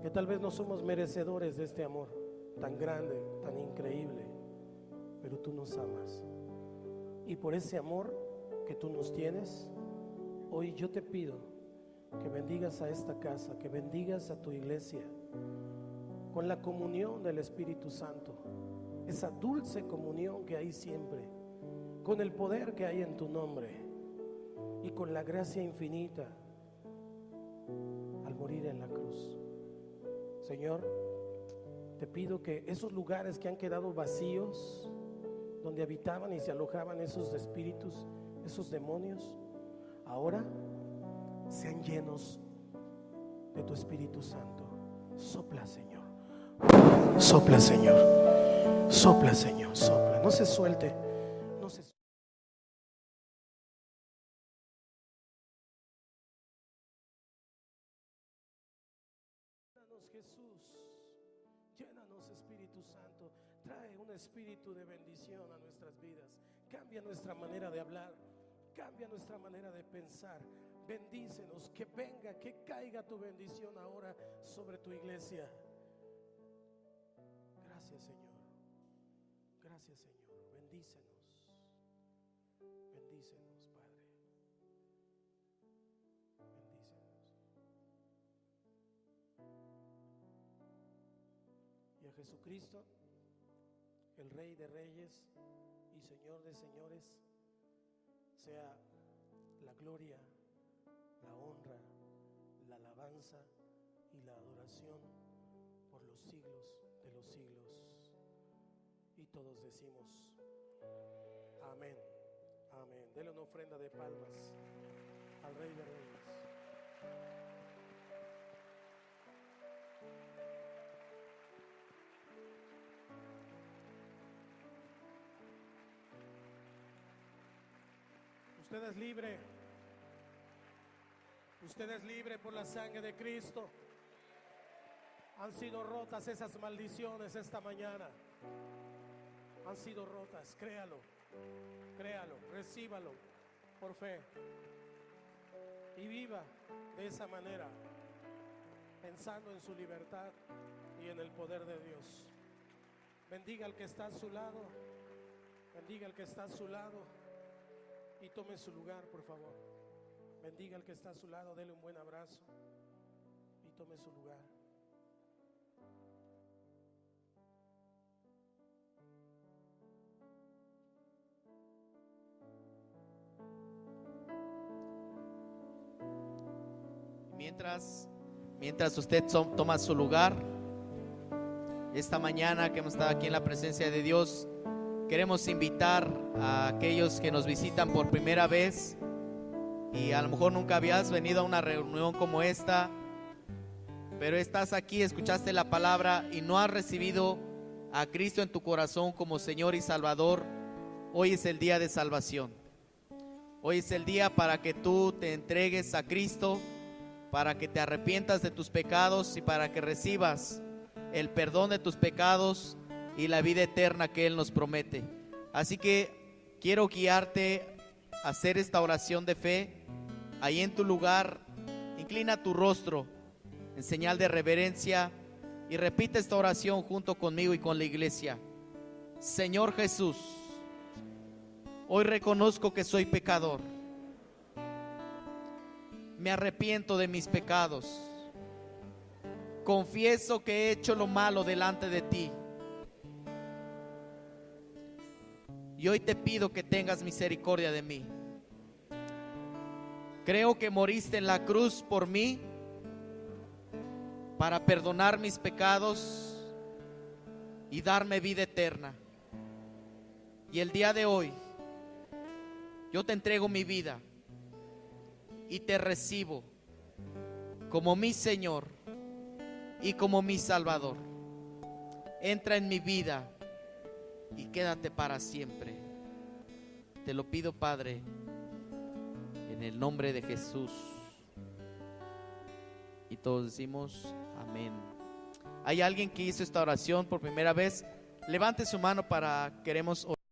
que tal vez no somos merecedores de este amor tan grande, tan increíble, pero tú nos amas. Y por ese amor que tú nos tienes, hoy yo te pido que bendigas a esta casa, que bendigas a tu iglesia con la comunión del Espíritu Santo, esa dulce comunión que hay siempre, con el poder que hay en tu nombre y con la gracia infinita al morir en la cruz. Señor, te pido que esos lugares que han quedado vacíos, donde habitaban y se alojaban esos espíritus, esos demonios, ahora sean llenos de tu Espíritu Santo. Sopla, Señor. Sopla, Señor. Sopla, Señor. Sopla. No se suelte. No se suelte. Llénanos, Jesús. Llénanos, Espíritu Santo. Trae un espíritu de bendición a nuestras vidas. Cambia nuestra manera de hablar. Cambia nuestra manera de pensar. Bendícenos, que venga, que caiga tu bendición ahora sobre tu iglesia. Gracias, Señor. Gracias, Señor. Bendícenos. Bendícenos, Padre. Bendícenos. Y a Jesucristo, el Rey de Reyes y Señor de Señores, sea la gloria, la honra, la alabanza y la adoración por los siglos de los siglos. Y todos decimos amén, amén. Denle una ofrenda de palmas al Rey de Reyes. Usted es libre. Usted es libre por la sangre de Cristo. Han sido rotas esas maldiciones esta mañana. Han sido rotas. Créalo. Créalo. Recíbalo por fe. Y viva de esa manera, pensando en su libertad y en el poder de Dios. Bendiga al que está a su lado. Bendiga al que está a su lado. Y tome su lugar, por favor. Bendiga al que está a su lado, dele un buen abrazo y tome su lugar. Mientras usted toma su lugar, esta mañana que hemos estado aquí en la presencia de Dios, queremos invitar a aquellos que nos visitan por primera vez y a lo mejor nunca habías venido a una reunión como esta, pero estás aquí, escuchaste la palabra y no has recibido a Cristo en tu corazón como Señor y Salvador. Hoy es el día de salvación. Hoy es el día para que tú te entregues a Cristo, para que te arrepientas de tus pecados y para que recibas el perdón de tus pecados y la vida eterna que Él nos promete. Así que quiero guiarte a hacer esta oración de fe. Ahí en tu lugar, inclina tu rostro en señal de reverencia y repite esta oración junto conmigo y con la iglesia. Señor Jesús, hoy reconozco que soy pecador me arrepiento de mis pecados. Confieso que he hecho lo malo delante de ti. Y hoy te pido que tengas misericordia de mí. Creo que moriste en la cruz por mí, para perdonar mis pecados y darme vida eterna. Y el día de hoy, yo te entrego mi vida y te recibo como mi Señor y como mi Salvador. Entra en mi vida y quédate para siempre. Te lo pido, Padre, en el nombre de Jesús. Y todos decimos amén. ¿Hay alguien que hizo esta oración por primera vez? Levante su mano, queremos orar.